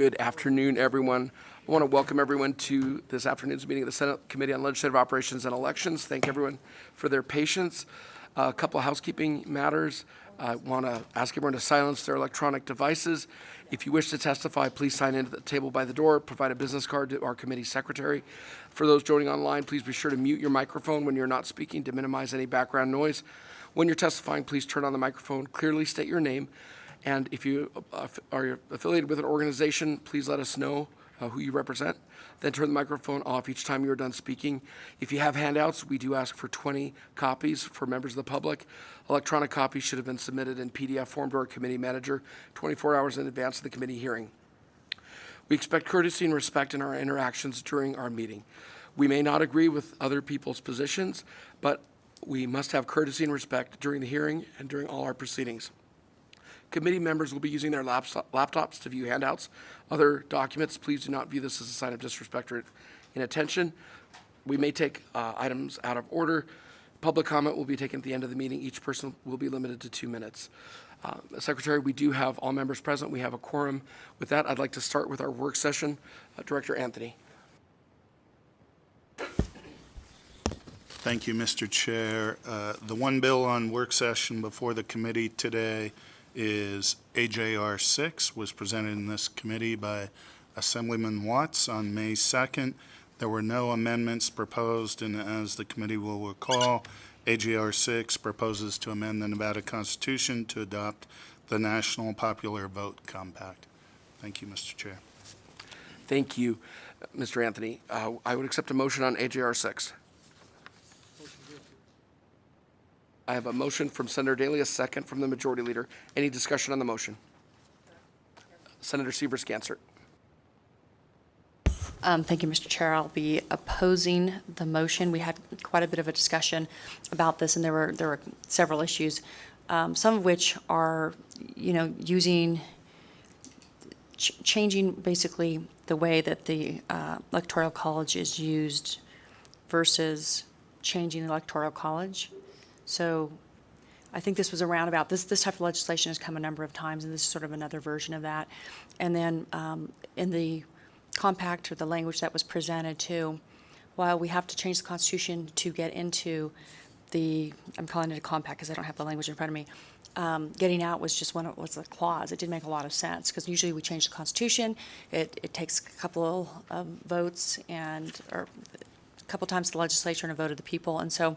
Good afternoon, everyone. I want to welcome everyone to this afternoon's meeting of the Senate Committee on Legislative Operations and Elections. Thank everyone for their patience. A couple of housekeeping matters. I want to ask everyone to silence their electronic devices. If you wish to testify, please sign in at the table by the door. Provide a business card to our committee secretary. For those joining online, please be sure to mute your microphone when you're not speaking to minimize any background noise. When you're testifying, please turn on the microphone, clearly state your name. And if you are affiliated with an organization, please let us know who you represent. Then turn the microphone off each time you're done speaking. If you have handouts, we do ask for 20 copies for members of the public. Electronic copies should have been submitted in PDF form to our committee manager 24 hours in advance of the committee hearing. We expect courtesy and respect in our interactions during our meeting. We may not agree with other people's positions, but we must have courtesy and respect during the hearing and during all our proceedings. Committee members will be using their laptops to view handouts. Other documents, please do not view this as a sign of disrespect or inattention. We may take items out of order. Public comment will be taken at the end of the meeting. Each person will be limited to 2 minutes. Secretary, we do have all members present. We have a quorum. With that, I'd like to start with our work session. Director Anthony. Thank you, Mr. Chair. The one bill on work session before the committee today is AJR 6, was presented in this committee by Assemblyman Watts on May 2nd. There were no amendments proposed, and as the committee will recall, AJR 6 proposes to amend the Nevada Constitution to adopt the National Popular Vote Compact. Thank you, Mr. Chair. Thank you, Mr. Anthony. I would accept a motion on AJR 6. I have a motion from Senator Daly, a second from the Majority Leader. Any discussion on the motion? Senator Seaver-Scansert. Thank you, Mr. Chair. I'll be opposing the motion. We had quite a bit of a discussion about this, and there were several issues, some of which are, changing basically the way that the Electoral College is used versus changing the Electoral College. So I think this was a roundabout. This type of legislation has come a number of times, and this is sort of another version of that. And then in the compact, or the language that was presented too, while we have to change the Constitution to get into the, I'm calling it a compact because I don't have the language in front of me, getting out was just was a clause. It didn't make a lot of sense because usually we change the Constitution. It takes a couple of votes or a couple times to the legislature and a vote of the people. And so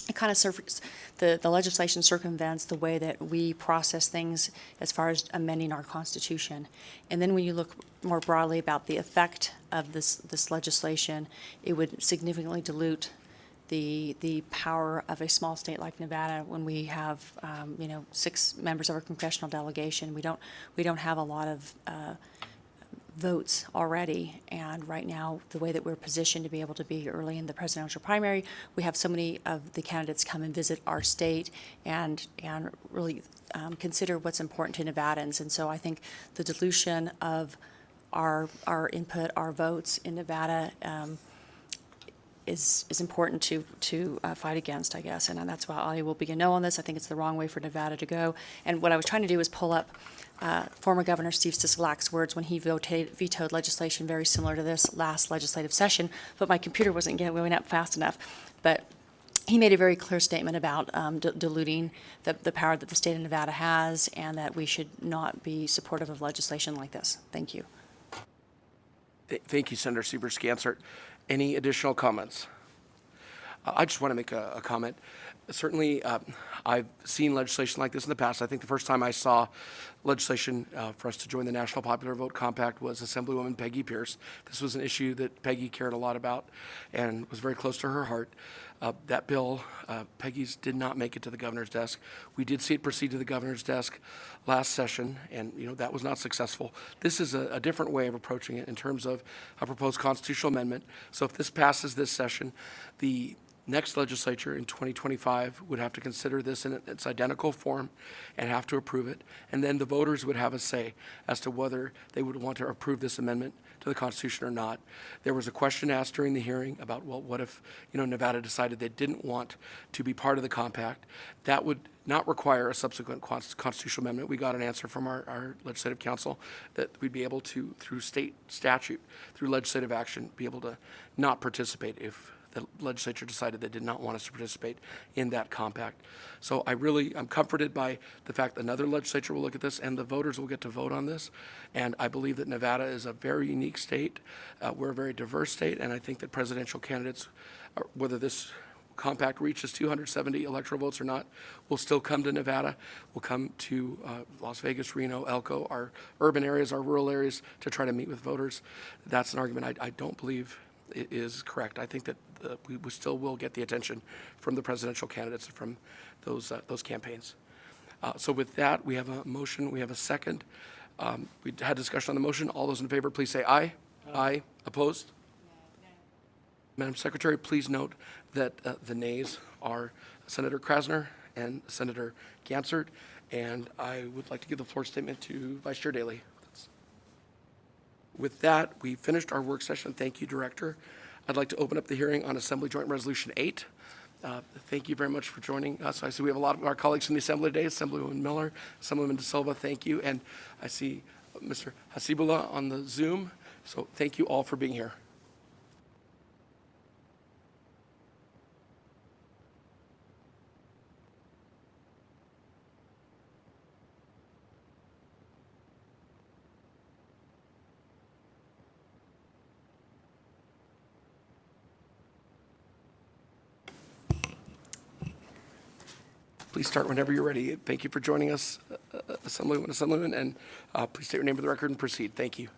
it kind of the legislation circumvents the way that we process things as far as amending our Constitution. And then when you look more broadly about the effect of this legislation, it would significantly dilute the power of a small state like Nevada. When we have 6 members of our congressional delegation, we don't have a lot of votes already, and right now the way that we're positioned to be able to be early in the presidential primary, we have so many of the candidates come and visit our state and really consider what's important to Nevadans. And so I think the dilution of our input, our votes in Nevada is important to fight against, I guess, and that's why I will be a no on this. I think it's the wrong way for Nevada to go. And what I was trying to do is pull up former Governor Steve Sisolak's words when he vetoed legislation very similar to this last legislative session, but my computer wasn't going up fast enough. But he made a very clear statement about diluting the power that the state of Nevada has, and that we should not be supportive of legislation like this. Thank you. Thank you, Senator Seaver-Scansert. Any additional comments? I just want to make a comment. Certainly, I've seen legislation like this in the past. I think the first time I saw legislation for us to join the National Popular Vote Compact was Assemblywoman Peggy Pierce. This was an issue that Peggy cared a lot about and was very close to her heart. That bill, Peggy's, did not make it to the governor's desk. We did see it proceed to the governor's desk last session, and that was not successful. This is a different way of approaching it in terms of a proposed constitutional amendment. So if this passes this session, the next legislature in 2025 would have to consider this in its identical form and have to approve it. And then the voters would have a say as to whether they would want to approve this amendment to the Constitution or not. There was a question asked during the hearing about, well, what if, Nevada decided they didn't want to be part of the compact? That would not require a subsequent constitutional amendment. We got an answer from our legislative council that we'd be able to, through state statute, through legislative action, be able to not participate if the legislature decided they did not want us to participate in that compact. So I'm comforted by the fact that another legislature will look at this and the voters will get to vote on this. And I believe that Nevada is a very unique state. We're a very diverse state, and I think that presidential candidates, whether this compact reaches 270 electoral votes or not, will still come to Nevada, will come to Las Vegas, Reno, Elko, our urban areas, our rural areas, to try to meet with voters. That's an argument I don't believe it is correct. I think that we still will get the attention from the presidential candidates from those campaigns. So with that, we have a motion, we have a second. We had discussion on the motion. All those in favor, please say aye. Aye. Opposed? Madam Secretary, please note that the nays are Senator Krasner and Senator Gansert, and I would like to give the floor statement to Vice Chair Daley. With that, we finished our work session. Thank you, Director. I'd like to open up the hearing on Assembly Joint Resolution 8. Thank you very much for joining us. I see we have a lot of our colleagues from the Assembly today, Assemblywoman Miller, Assemblywoman De Silva, thank you. And I see Mr. Hasibullah on the Zoom. So thank you all for being here. Please start whenever you're ready. Thank you for joining us, Assemblywoman, and please state your name for the record and proceed. Thank you.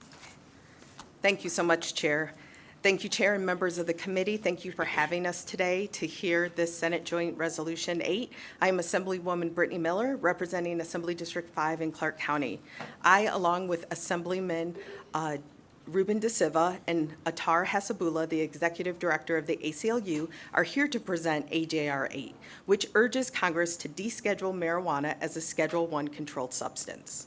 Thank you so much, Chair. Thank you, Chair and members of the committee. Thank you for having us today to hear this Senate Joint Resolution 8. I am Assemblywoman Brittany Miller, representing Assembly District 5 in Clark County. I, along with Assemblyman Ruben De Silva and Attar Hasibullah, the Executive Director of the ACLU, are here to present AJR 8, which urges Congress to deschedule marijuana as a Schedule I controlled substance.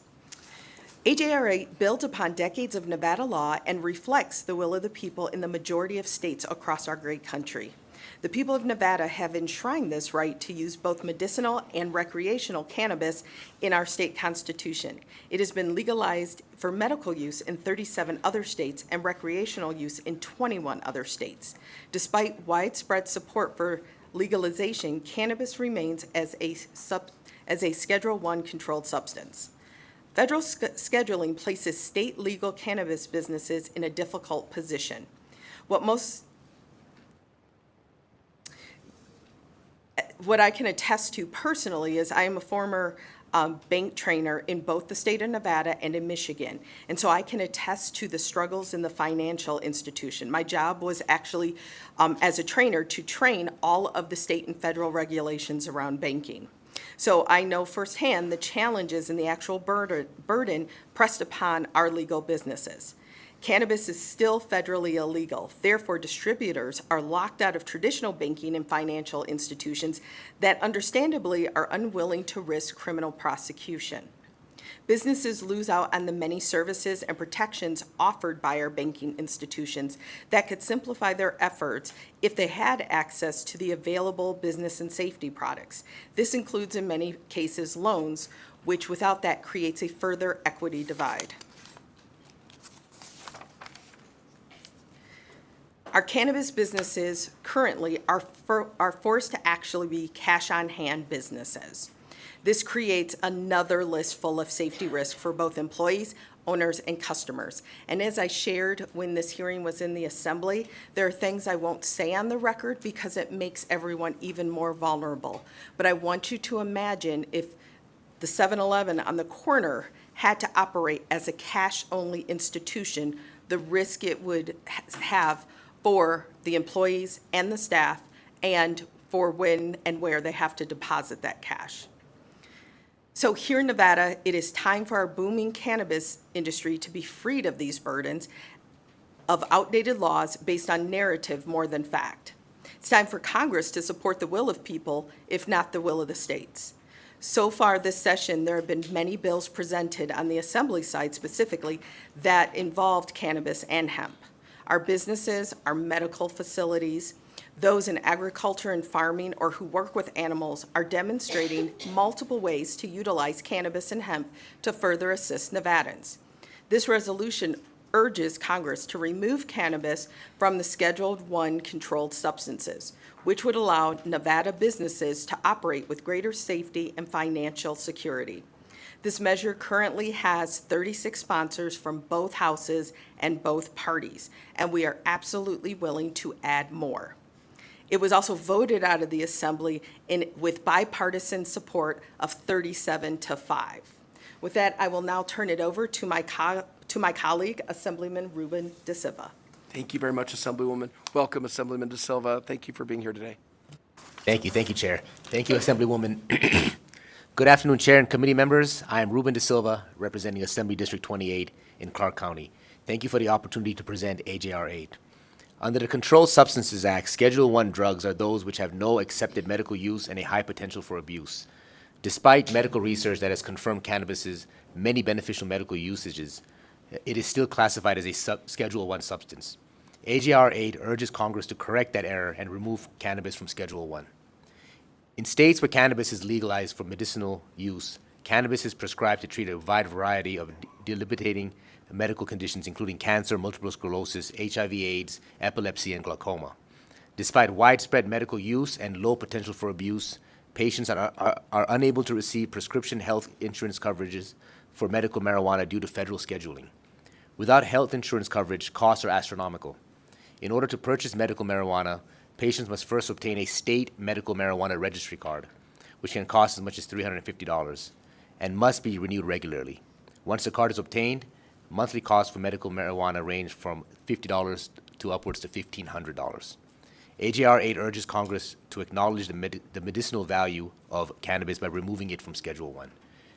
AJR 8 builds upon decades of Nevada law and reflects the will of the people in the majority of states across our great country. The people of Nevada have enshrined this right to use both medicinal and recreational cannabis in our state constitution. It has been legalized for medical use in 37 other states and recreational use in 21 other states. Despite widespread support for legalization, cannabis remains as a Schedule I controlled substance. Federal scheduling places state legal cannabis businesses in a difficult position. What I can attest to personally is I am a former bank trainer in both the state of Nevada and in Michigan. And so I can attest to the struggles in the financial institution. My job was actually, as a trainer, to train all of the state and federal regulations around banking. So I know firsthand the challenges and the actual burden pressed upon our legal businesses. Cannabis is still federally illegal. Therefore, distributors are locked out of traditional banking and financial institutions that understandably are unwilling to risk criminal prosecution. Businesses lose out on the many services and protections offered by our banking institutions that could simplify their efforts if they had access to the available business and safety products. This includes, in many cases, loans, which without that creates a further equity divide. Our cannabis businesses currently are forced to actually be cash-on-hand businesses. This creates another list full of safety risks for both employees, owners, and customers. And as I shared when this hearing was in the Assembly, there are things I won't say on the record because it makes everyone even more vulnerable. But I want you to imagine if the 7-Eleven on the corner had to operate as a cash-only institution, the risk it would have for the employees and the staff, and for when and where they have to deposit that cash. So here in Nevada, it is time for our booming cannabis industry to be freed of these burdens of outdated laws based on narrative more than fact. It's time for Congress to support the will of people, if not the will of the states. So far this session, there have been many bills presented on the Assembly side specifically that involved cannabis and hemp. Our businesses, our medical facilities, those in agriculture and farming or who work with animals are demonstrating multiple ways to utilize cannabis and hemp to further assist Nevadans. This resolution urges Congress to remove cannabis from the Scheduled I controlled substances, which would allow Nevada businesses to operate with greater safety and financial security. This measure currently has 36 sponsors from both houses and both parties, and we are absolutely willing to add more. It was also voted out of the Assembly with bipartisan support of 37-5. With that, I will now turn it over to my colleague, Assemblyman Ruben De Silva. Thank you very much, Assemblywoman. Welcome, Assemblyman De Silva. Thank you for being here today. Thank you, Chair. Thank you, Assemblywoman. Good afternoon, Chair and committee members. I am Ruben De Silva, representing Assembly District 28 in Clark County. Thank you for the opportunity to present AJR 8. Under the Controlled Substances Act, Schedule I drugs are those which have no accepted medical use and a high potential for abuse. Despite medical research that has confirmed cannabis's many beneficial medical usages, it is still classified as a Schedule I substance. AJR 8 urges Congress to correct that error and remove cannabis from Schedule I. In states where cannabis is legalized for medicinal use, cannabis is prescribed to treat a wide variety of debilitating medical conditions, including cancer, multiple sclerosis, HIV/AIDS, epilepsy, and glaucoma. Despite widespread medical use and low potential for abuse, patients are unable to receive prescription health insurance coverages for medical marijuana due to federal scheduling. Without health insurance coverage, costs are astronomical. In order to purchase medical marijuana, patients must first obtain a state medical marijuana registry card, which can cost as much as $350, and must be renewed regularly. Once the card is obtained, monthly costs for medical marijuana range from $50 to upwards to $1,500. AJR 8 urges Congress to acknowledge the medicinal value of cannabis by removing it from Schedule I.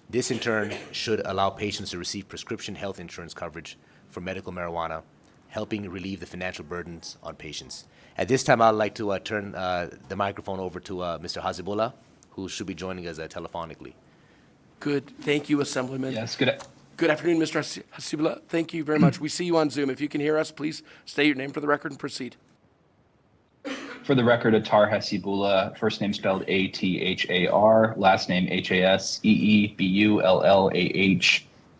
This, in turn, should allow patients to receive prescription health insurance coverage for medical marijuana, helping relieve the financial burdens on patients. At this time, I'd like to turn the microphone over to Mr. Hazibullah, who should be joining us telephonically. Good. Thank you, Assemblyman. Yes, good. Good afternoon, Mr. Hasibullah. Thank you very much. We see you on Zoom. If you can hear us, please state your name for the record and proceed. For the record, Attar Hasibullah, first name spelled Athar, last name Haseebullah.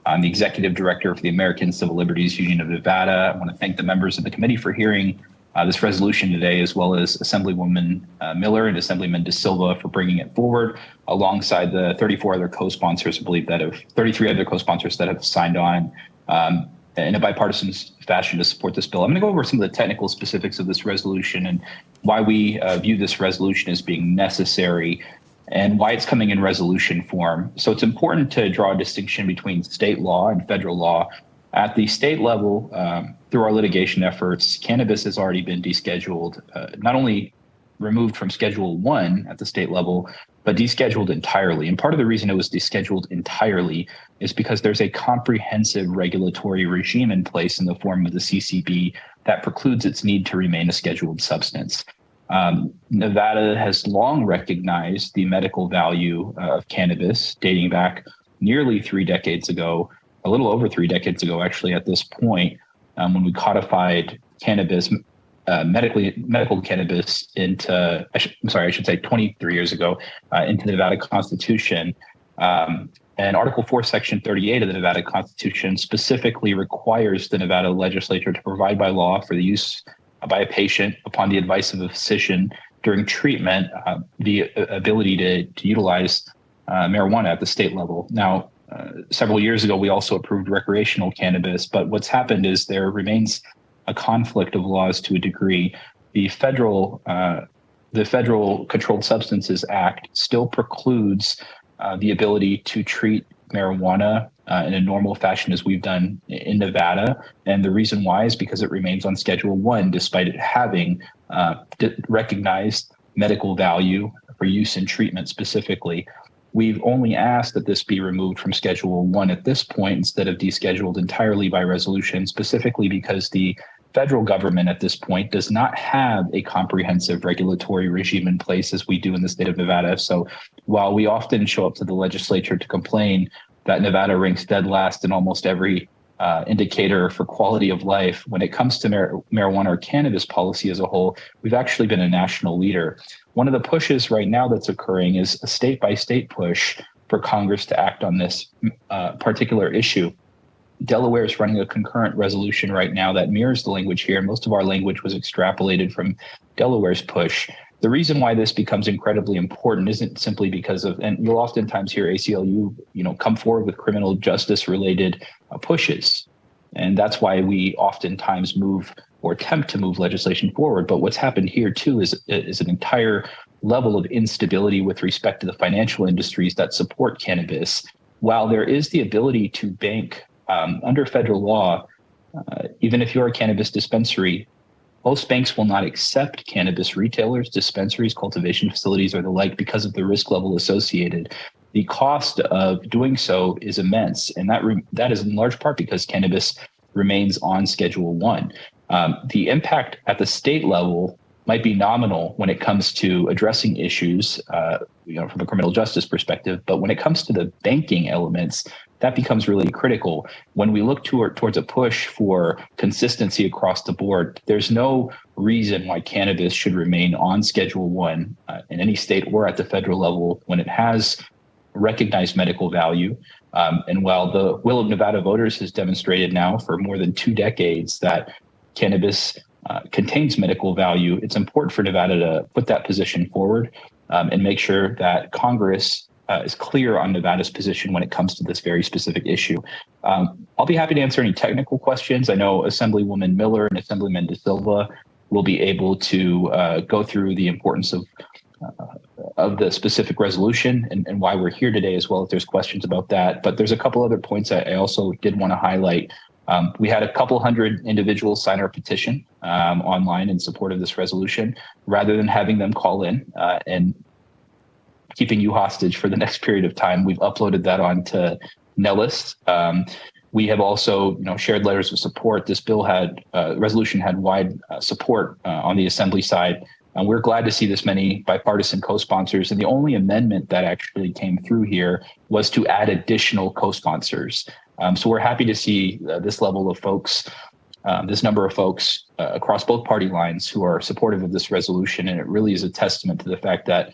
I'm the Executive Director for the American Civil Liberties Union of Nevada. I want to thank the members of the committee for hearing this resolution today, as well as Assemblywoman Miller and Assemblyman De Silva for bringing it forward, alongside the 34 other co-sponsors, I believe, 33 other co-sponsors that have signed on in a bipartisan fashion to support this bill. I'm going to go over some of the technical specifics of this resolution and why we view this resolution as being necessary and why it's coming in resolution form. So it's important to draw a distinction between state law and federal law. At the state level, through our litigation efforts, cannabis has already been descheduled, not only removed from Schedule I at the state level, but descheduled entirely. And part of the reason it was descheduled entirely is because there's a comprehensive regulatory regime in place in the form of the CCB that precludes its need to remain a scheduled substance. Nevada has long recognized the medical value of cannabis, dating back nearly 3 decades ago, a little over 3 decades ago, actually, at this point, when we codified cannabis, medical cannabis into, I should say 23 years ago, into the Nevada Constitution. And Article 4, Section 38 of the Nevada Constitution specifically requires the Nevada Legislature to provide by law for the use by a patient upon the advice of a physician during treatment, the ability to utilize marijuana at the state level. Now, several years ago, we also approved recreational cannabis, but what's happened is there remains a conflict of laws to a degree. The federal Controlled Substances Act still precludes the ability to treat marijuana in a normal fashion as we've done in Nevada. And the reason why is because it remains on Schedule I, despite it having recognized medical value for use in treatment specifically. We've only asked that this be removed from Schedule I at this point instead of descheduled entirely by resolution, specifically because the federal government at this point does not have a comprehensive regulatory regime in place as we do in the state of Nevada. So while we often show up to the legislature to complain that Nevada ranks dead last in almost every indicator for quality of life, when it comes to marijuana or cannabis policy as a whole, we've actually been a national leader. One of the pushes right now that's occurring is a state-by-state push for Congress to act on this particular issue. Delaware is running a concurrent resolution right now that mirrors the language here. Most of our language was extrapolated from Delaware's push. The reason why this becomes incredibly important isn't simply because of, and you'll oftentimes hear ACLU, come forward with criminal justice related pushes. And that's why we oftentimes move or attempt to move legislation forward. But what's happened here too is an entire level of instability with respect to the financial industries that support cannabis. While there is the ability to bank under federal law, even if you're a cannabis dispensary, most banks will not accept cannabis retailers, dispensaries, cultivation facilities, or the like because of the risk level associated. The cost of doing so is immense, and that is in large part because cannabis remains on Schedule 1. The impact at the state level might be nominal when it comes to addressing issues, from a criminal justice perspective, but when it comes to the banking elements, that becomes really critical. When we look towards a push for consistency across the board, there's no reason why cannabis should remain on Schedule 1 in any state or at the federal level when it has recognized medical value. And while the will of Nevada voters has demonstrated now for more than 2 decades that cannabis contains medical value, it's important for Nevada to put that position forward and make sure that Congress is clear on Nevada's position when it comes to this very specific issue. I'll be happy to answer any technical questions. I know Assemblywoman Miller and Assemblyman De Silva will be able to go through the importance of the specific resolution and why we're here today, as well if there's questions about that. But there's a couple other points I also did want to highlight. We had a couple hundred individuals sign our petition online in support of this resolution. Rather than having them call in and keeping you hostage for the next period of time, we've uploaded that onto Nellis. We have also, shared letters of support. This resolution had wide support on the Assembly side. And we're glad to see this many bipartisan co-sponsors. And the only amendment that actually came through here was to add additional co-sponsors. So we're happy to see this level of folks, this number of folks across both party lines who are supportive of this resolution. And it really is a testament to the fact that,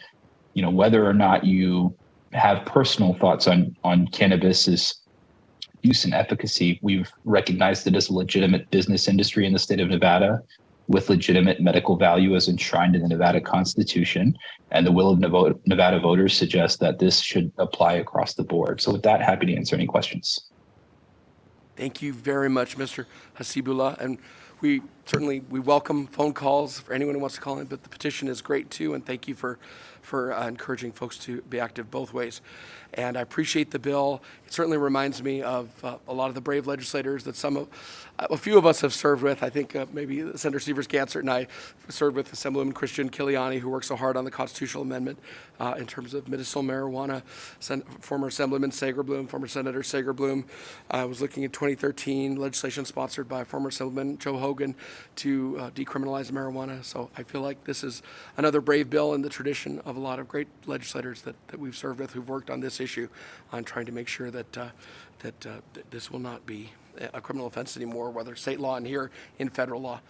whether or not you have personal thoughts on cannabis's use and efficacy, we've recognized it as a legitimate business industry in the state of Nevada with legitimate medical value as enshrined in the Nevada Constitution. And the will of Nevada voters suggests that this should apply across the board. So with that, happy to answer any questions. Thank you very much, Mr. Hasibullah. And we welcome phone calls for anyone who wants to call in, but the petition is great too. And thank you for encouraging folks to be active both ways. And I appreciate the bill. It certainly reminds me of a lot of the brave legislators that a few of us have served with. I think maybe Senator Severs Gansert and I served with Assemblywoman Christian Kiliani, who worked so hard on the constitutional amendment in terms of medicinal marijuana. Former Assemblyman Sagerblum, former Senator Sagerblum was looking at 2013 legislation sponsored by former Assemblyman Joe Hogan to decriminalize marijuana. So I feel like this is another brave bill in the tradition of a lot of great legislators that we've served with who've worked on this issue on trying to make sure that this will not be a criminal offense anymore, whether state law and here in federal law.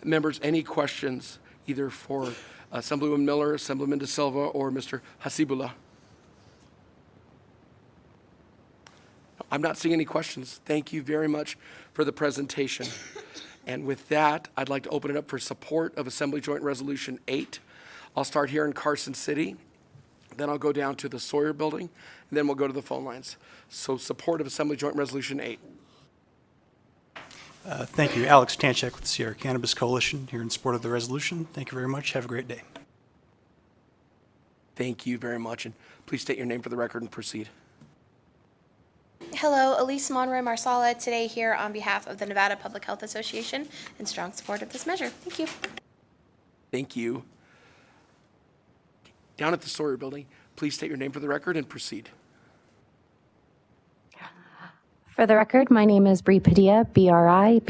Members, any questions either for Assemblywoman Miller, Assemblyman De Silva, or Mr. Hasibullah? I'm not seeing any questions. Thank you very much for the presentation. And with that, I'd like to open it up for support of Assembly Joint Resolution 8. I'll start here in Carson City. Then I'll go down to the Sawyer Building, and then we'll go to the phone lines. So support of Assembly Joint Resolution 8. Thank you. Alex Tanchak with Sierra Cannabis Coalition here in support of the resolution. Thank you very much. Have a great day. Thank you very much, and please state your name for the record and proceed. Hello, Elise Monroy Marsala, today here on behalf of the Nevada Public Health Association in strong support of this measure. Thank you. Thank you. Down at the Sawyer Building, please state your name for the record and proceed. For the record, my name is Bree Padilla, Bripadilla.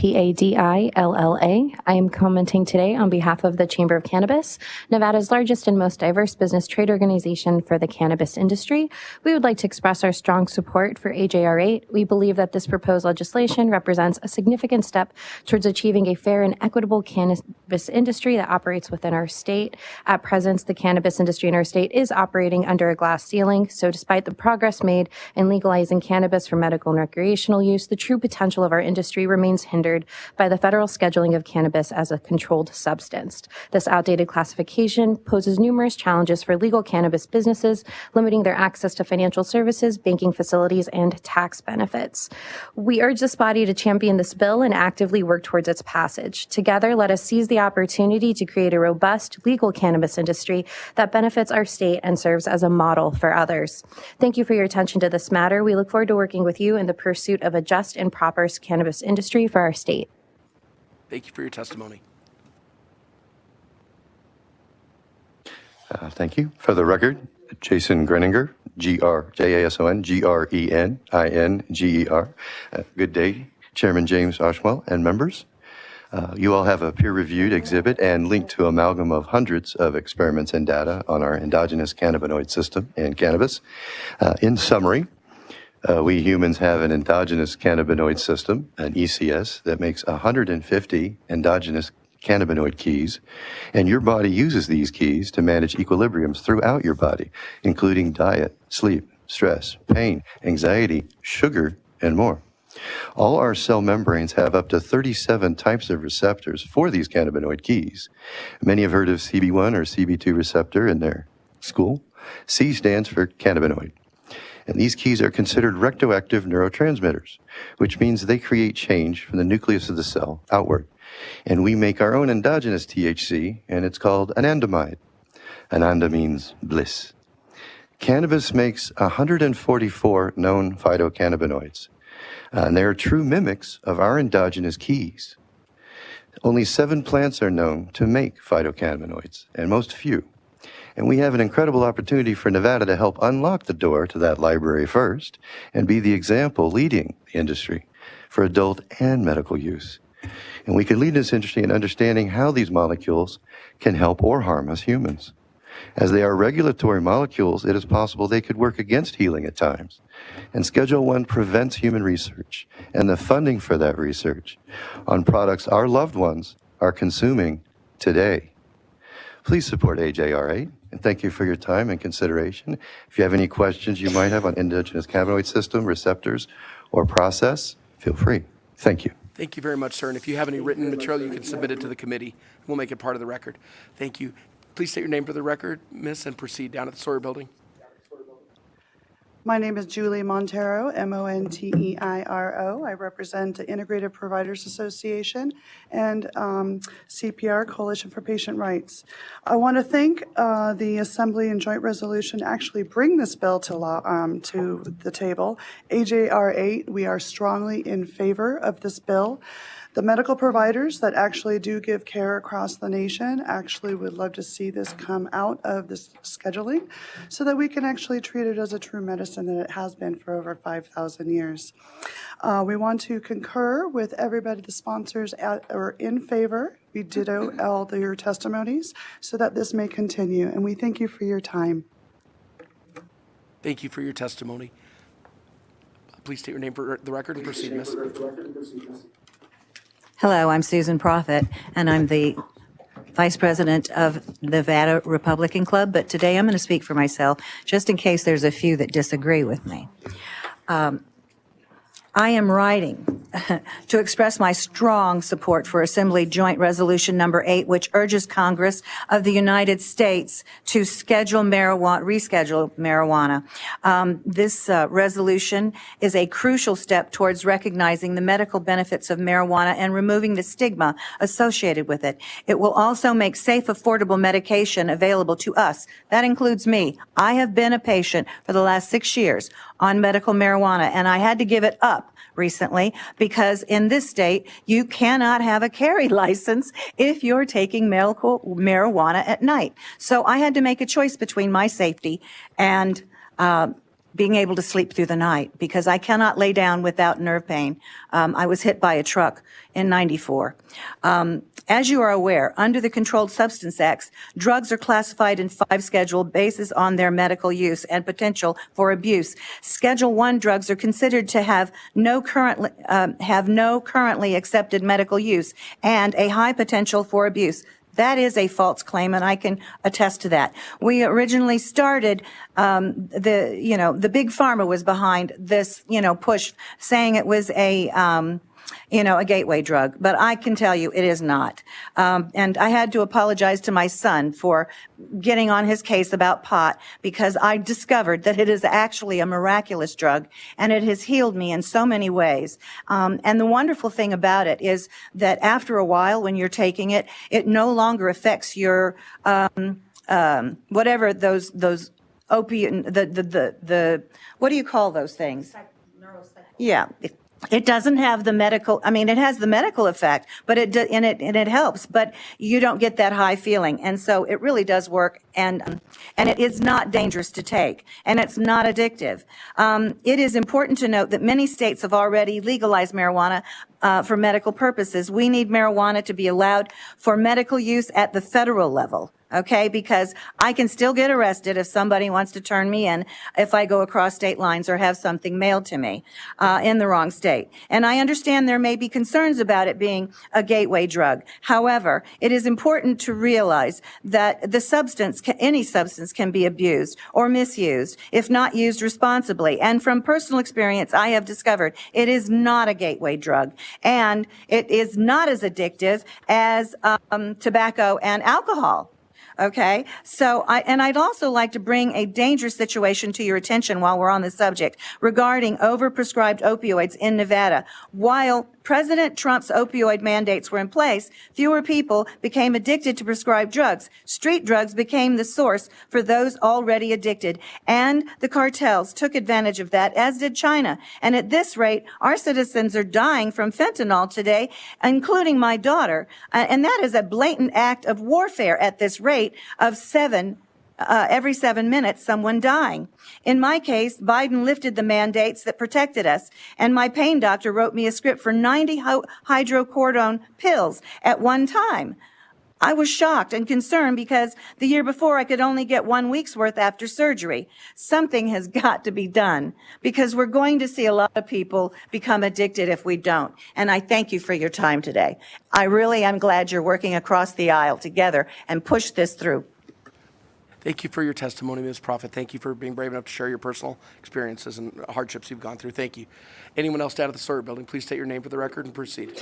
I am commenting today on behalf of the Chamber of Cannabis, Nevada's largest and most diverse business trade organization for the cannabis industry. We would like to express our strong support for AJR 8. We believe that this proposed legislation represents a significant step towards achieving a fair and equitable cannabis industry that operates within our state. At present, the cannabis industry in our state is operating under a glass ceiling, so despite the progress made in legalizing cannabis for medical and recreational use, the true potential of our industry remains hindered by the federal scheduling of cannabis as a controlled substance. This outdated classification poses numerous challenges for legal cannabis businesses, limiting their access to financial services, banking facilities, and tax benefits. We urge this body to champion this bill and actively work towards its passage. Together, let us seize the opportunity to create a robust legal cannabis industry that benefits our state and serves as a model for others. Thank you for your attention to this matter. We look forward to working with you in the pursuit of a just and proper cannabis industry for our state. Thank you for your testimony. Thank you. For the record, Jason Greninger, Jason, Greninger. Good day, Chairman James Oshwell and members. You all have a peer-reviewed exhibit and link to amalgam of hundreds of experiments and data on our endogenous cannabinoid system and cannabis. In summary, we humans have an endogenous cannabinoid system, an ECS, that makes 150 endogenous cannabinoid keys, and your body uses these keys to manage equilibriums throughout your body, including diet, sleep, stress, pain, anxiety, sugar, and more. All our cell membranes have up to 37 types of receptors for these cannabinoid keys. Many have heard of CB1 or CB2 receptor in their school. C stands for cannabinoid. And these keys are considered rectoactive neurotransmitters, which means they create change from the nucleus of the cell outward. And we make our own endogenous THC, and it's called anandamide. Ananda means bliss. Cannabis makes 144 known phytocannabinoids, and they are true mimics of our endogenous keys. Only 7 plants are known to make phytocannabinoids, and most few. And we have an incredible opportunity for Nevada to help unlock the door to that library first and be the example leading the industry for adult and medical use. And we can lead this industry in understanding how these molecules can help or harm us humans. As they are regulatory molecules, it is possible they could work against healing at times. And Schedule 1 prevents human research and the funding for that research on products our loved ones are consuming today. Please support AJR 8, and thank you for your time and consideration. If you have any questions you might have on endogenous cannabinoid system, receptors, or process, feel free. Thank you. Thank you very much, sir. And if you have any written material, you can submit it to the committee. We'll make it part of the record. Thank you. Please state your name for the record, miss, and proceed down at the Sawyer Building. My name is Julie Montero, Monteiro. I represent the Integrated Providers Association and CPR, Coalition for Patient Rights. I want to thank the Assembly and Joint Resolution to actually bring this bill to the table. AJR 8, we are strongly in favor of this bill. The medical providers that actually do give care across the nation actually would love to see this come out of this scheduling so that we can actually treat it as a true medicine that it has been for over 5,000 years. We want to concur with everybody, the sponsors are in favor. We ditto all your testimonies so that this may continue, and we thank you for your time. Thank you for your testimony. Please state your name for the record and proceed, miss. Hello, I'm Susan Prophet, and I'm the Vice President of Nevada Republican Club, but today I'm going to speak for myself, just in case there's a few that disagree with me. I am writing to express my strong support for Assembly Joint Resolution Number 8, which urges Congress of the United States to reschedule marijuana. This resolution is a crucial step towards recognizing the medical benefits of marijuana and removing the stigma associated with it. It will also make safe, affordable medication available to us. That includes me. I have been a patient for the last 6 years on medical marijuana, and I had to give it up recently because in this state, you cannot have a carry license if you're taking medical marijuana at night. So I had to make a choice between my safety and being able to sleep through the night because I cannot lay down without nerve pain. I was hit by a truck in '94. As you are aware, under the Controlled Substance Acts, drugs are classified in 5 schedules based on their medical use and potential for abuse. Schedule 1 drugs are considered to have no currently accepted medical use and a high potential for abuse. That is a false claim, and I can attest to that. We originally started, the big pharma was behind this, push, saying it was a gateway drug, but I can tell you it is not. And I had to apologize to my son for getting on his case about pot because I discovered that it is actually a miraculous drug and it has healed me in so many ways. And the wonderful thing about it is that after a while when you're taking it, it no longer affects your, whatever those opiate, the what do you call those things? Yeah. It doesn't have the medical, it has the medical effect, but it helps, but you don't get that high feeling. And so it really does work, and it is not dangerous to take, and it's not addictive. It is important to note that many states have already legalized marijuana for medical purposes. We need marijuana to be allowed for medical use at the federal level. Okay, because I can still get arrested if somebody wants to turn me in if I go across state lines or have something mailed to me in the wrong state. And I understand there may be concerns about it being a gateway drug. However, it is important to realize that the substance, any substance can be abused or misused if not used responsibly. And from personal experience, I have discovered it is not a gateway drug, and it is not as addictive as tobacco and alcohol. Okay, so I'd also like to bring a dangerous situation to your attention while we're on the subject regarding overprescribed opioids in Nevada. While President Trump's opioid mandates were in place, fewer people became addicted to prescribed drugs. Street drugs became the source for those already addicted, and the cartels took advantage of that, as did China. And at this rate, our citizens are dying from fentanyl today, including my daughter. And that is a blatant act of warfare at this rate of every 7 minutes, someone dying. In my case, Biden lifted the mandates that protected us, and my pain doctor wrote me a script for 90 hydrocodone pills at one time. I was shocked and concerned because the year before I could only get 1 week's worth after surgery. Something has got to be done because we're going to see a lot of people become addicted if we don't. And I thank you for your time today. I really am glad you're working across the aisle together and push this through. Thank you for your testimony, Ms. Prophet. Thank you for being brave enough to share your personal experiences and hardships you've gone through. Thank you. Anyone else out of the Sawyer building, please state your name for the record and proceed.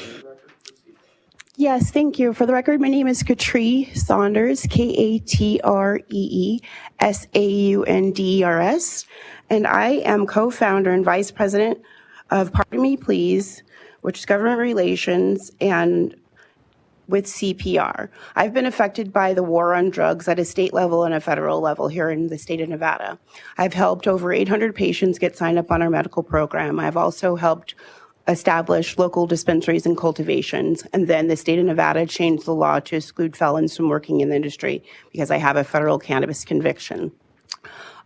Yes, thank you. For the record, my name is Katree Saunders, KatreeSaunders, and I am co-founder and vice president of Pardon Me Please, which is government relations, and with CPR. I've been affected by the war on drugs at a state level and a federal level here in the state of Nevada. I've helped over 800 patients get signed up on our medical program. I've also helped establish local dispensaries and cultivations, and then the state of Nevada changed the law to exclude felons from working in the industry because I have a federal cannabis conviction.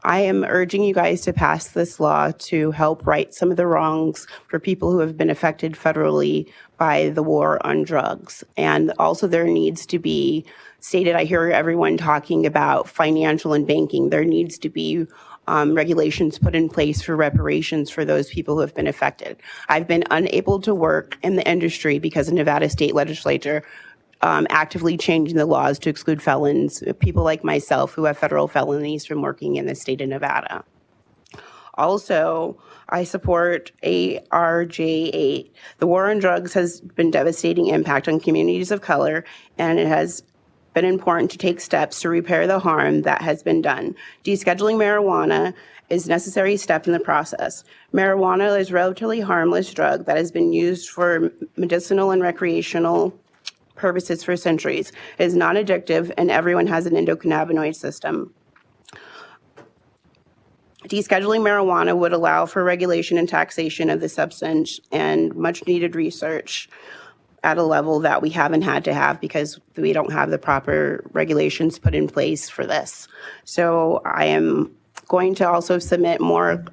I am urging you guys to pass this law to help right some of the wrongs for people who have been affected federally by the war on drugs. And also there needs to be stated, I hear everyone talking about financial and banking. There needs to be regulations put in place for reparations for those people who have been affected. I've been unable to work in the industry because the Nevada State Legislature actively changing the laws to exclude felons, people like myself who have federal felonies from working in the state of Nevada. Also, I support ARJ8. The war on drugs has been devastating impact on communities of color, and it has been important to take steps to repair the harm that has been done. Descheduling marijuana is a necessary step in the process. Marijuana is a relatively harmless drug that has been used for medicinal and recreational purposes for centuries. It is non-addictive, and everyone has an endocannabinoid system. Descheduling marijuana would allow for regulation and taxation of the substance and much needed research at a level that we haven't had to have because we don't have the proper regulations put in place for this. So I am going to also submit more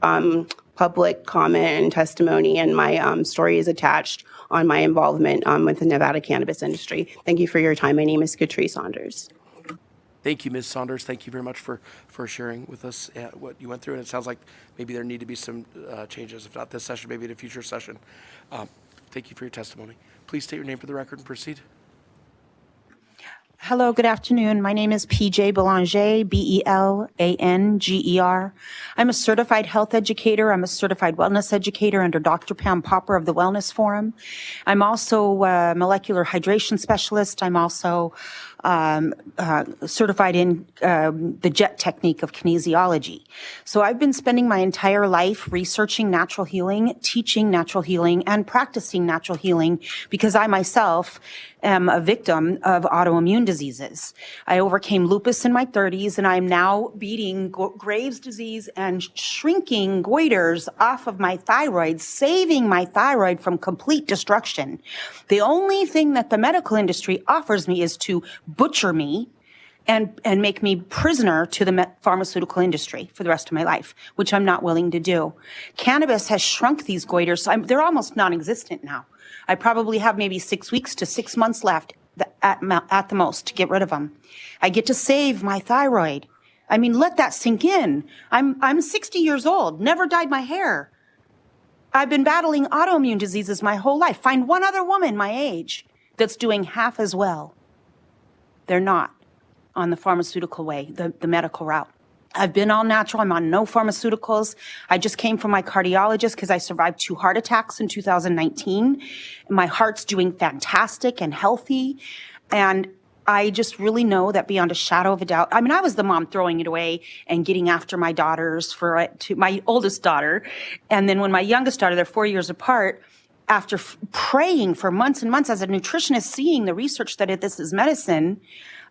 public comment and testimony, and my story is attached on my involvement with the Nevada cannabis industry. Thank you for your time. My name is Katrice Saunders. Thank you, Ms. Saunders. Thank you very much for sharing with us what you went through. And it sounds like maybe there need to be some changes, if not this session, maybe in a future session. Thank you for your testimony. Please state your name for the record and proceed. Hello, good afternoon. My name is PJ Belanger, Belanger. I'm a certified health educator. I'm a certified wellness educator under Dr. Pam Popper of the Wellness Forum. I'm also a molecular hydration specialist. I'm also certified in the JET technique of kinesiology. So I've been spending my entire life researching natural healing, teaching natural healing, and practicing natural healing because I myself am a victim of autoimmune diseases. I overcame lupus in my 30s, and I'm now beating Graves' disease and shrinking goiters off of my thyroid, saving my thyroid from complete destruction. The only thing that the medical industry offers me is to butcher me and make me prisoner to the pharmaceutical industry for the rest of my life, which I'm not willing to do. Cannabis has shrunk these goiters. They're almost non-existent now. I probably have maybe 6 weeks to 6 months left at the most to get rid of them. I get to save my thyroid. I mean, let that sink in. I'm 60 years old, never dyed my hair. I've been battling autoimmune diseases my whole life. Find one other woman my age that's doing half as well. They're not on the pharmaceutical way, the medical route. I've been all natural. I'm on no pharmaceuticals. I just came from my cardiologist because I survived 2 heart attacks in 2019. My heart's doing fantastic and healthy. And I just really know that beyond a shadow of a doubt, I mean, I was the mom throwing it away and getting after my daughters to my oldest daughter. And then when my youngest daughter, they're 4 years apart, after praying for months and months as a nutritionist, seeing the research that this is medicine,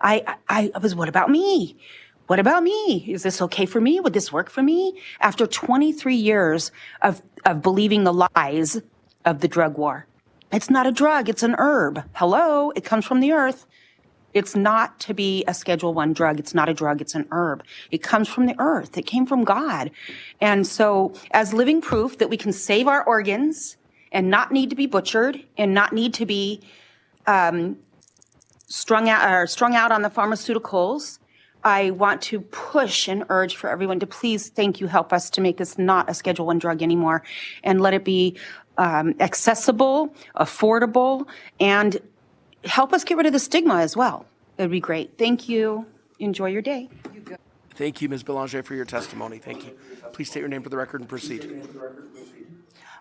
I was, what about me? What about me? Is this okay for me? Would this work for me? After 23 years of believing the lies of the drug war. It's not a drug, it's an herb. Hello, it comes from the earth. It's not to be a Schedule I drug. It's not a drug, it's an herb. It comes from the earth. It came from God. And so as living proof that we can save our organs and not need to be butchered and not need to be strung out on the pharmaceuticals, I want to push and urge for everyone to please, thank you, help us to make this not a Schedule I drug anymore and let it be accessible, affordable, and help us get rid of the stigma as well. It would be great. Thank you. Enjoy your day. Thank you, Ms. Belanger, for your testimony. Thank you. Please state your name for the record and proceed.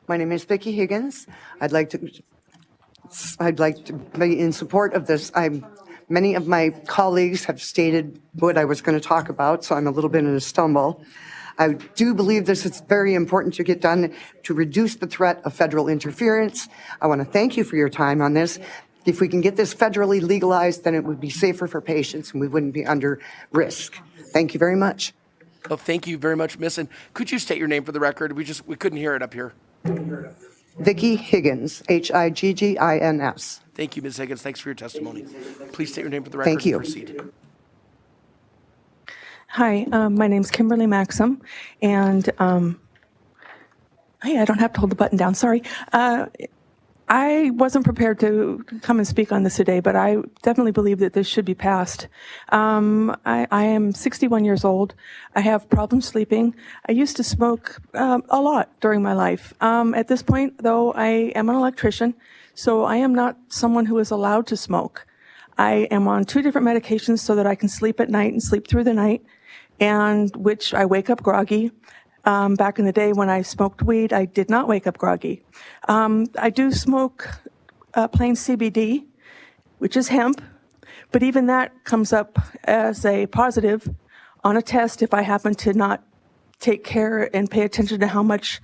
My name is Vicki Higgins. I'd like to be in support of this. Many of my colleagues have stated what I was going to talk about, so I'm a little bit in a stumble. I do believe this is very important to get done to reduce the threat of federal interference. I want to thank you for your time on this. If we can get this federally legalized, then it would be safer for patients and we wouldn't be under risk. Thank you very much. Well, thank you very much, Miss. And could you state your name for the record? We couldn't hear it up here. Vicki Higgins, Higgins. Thank you, Ms. Higgins. Thanks for your testimony. Please state your name for the record Thank you. and proceed. Hi, my name's Kimberly Maxim, and hey, I don't have to hold the button down, sorry. I wasn't prepared to come and speak on this today, but I definitely believe that this should be passed. I am 61 years old. I have problems sleeping. I used to smoke a lot during my life. At this point, though, I am an electrician, so I am not someone who is allowed to smoke. I am on 2 different medications so that I can sleep at night and sleep through the night, and which I wake up groggy. Back in the day when I smoked weed, I did not wake up groggy. I do smoke plain CBD, which is hemp, but even that comes up as a positive on a test if I happen to not take care and pay attention to how much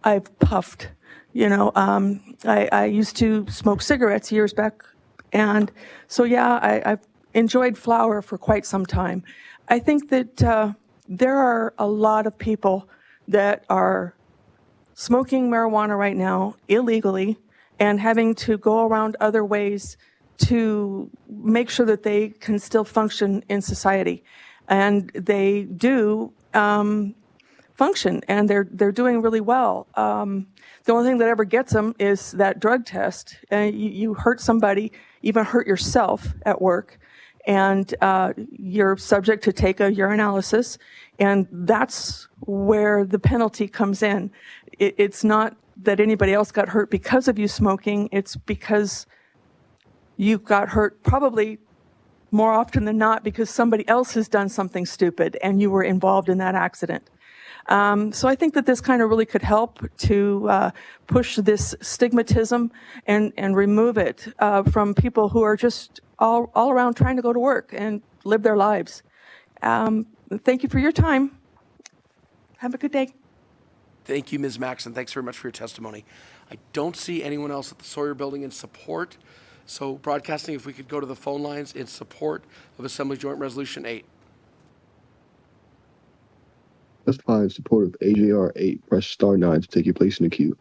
I've puffed. You know, I used to smoke cigarettes years back, and so yeah, I've enjoyed flower for quite some time. I think that there are a lot of people that are smoking marijuana right now illegally and having to go around other ways to make sure that they can still function in society. And they do function, and they're doing really well. The only thing that ever gets them is that drug test. You hurt somebody, even hurt yourself at work, and you're subject to take a urinalysis, and that's where the penalty comes in. It's not that anybody else got hurt because of you smoking, it's because you got hurt probably more often than not because somebody else has done something stupid and you were involved in that accident. So I think that this kind of really could help to push this stigmatism and remove it from people who are just all around trying to go to work and live their lives. Thank you for your time. Have a good day. Thank you, Ms. Maxon. Thanks very much for your testimony. I don't see anyone else at the Sawyer Building in support. So broadcasting, if we could go to the phone lines in support of Assembly Joint Resolution 8. Testify in support of AJR 8. Press star 9 to take your place in the queue.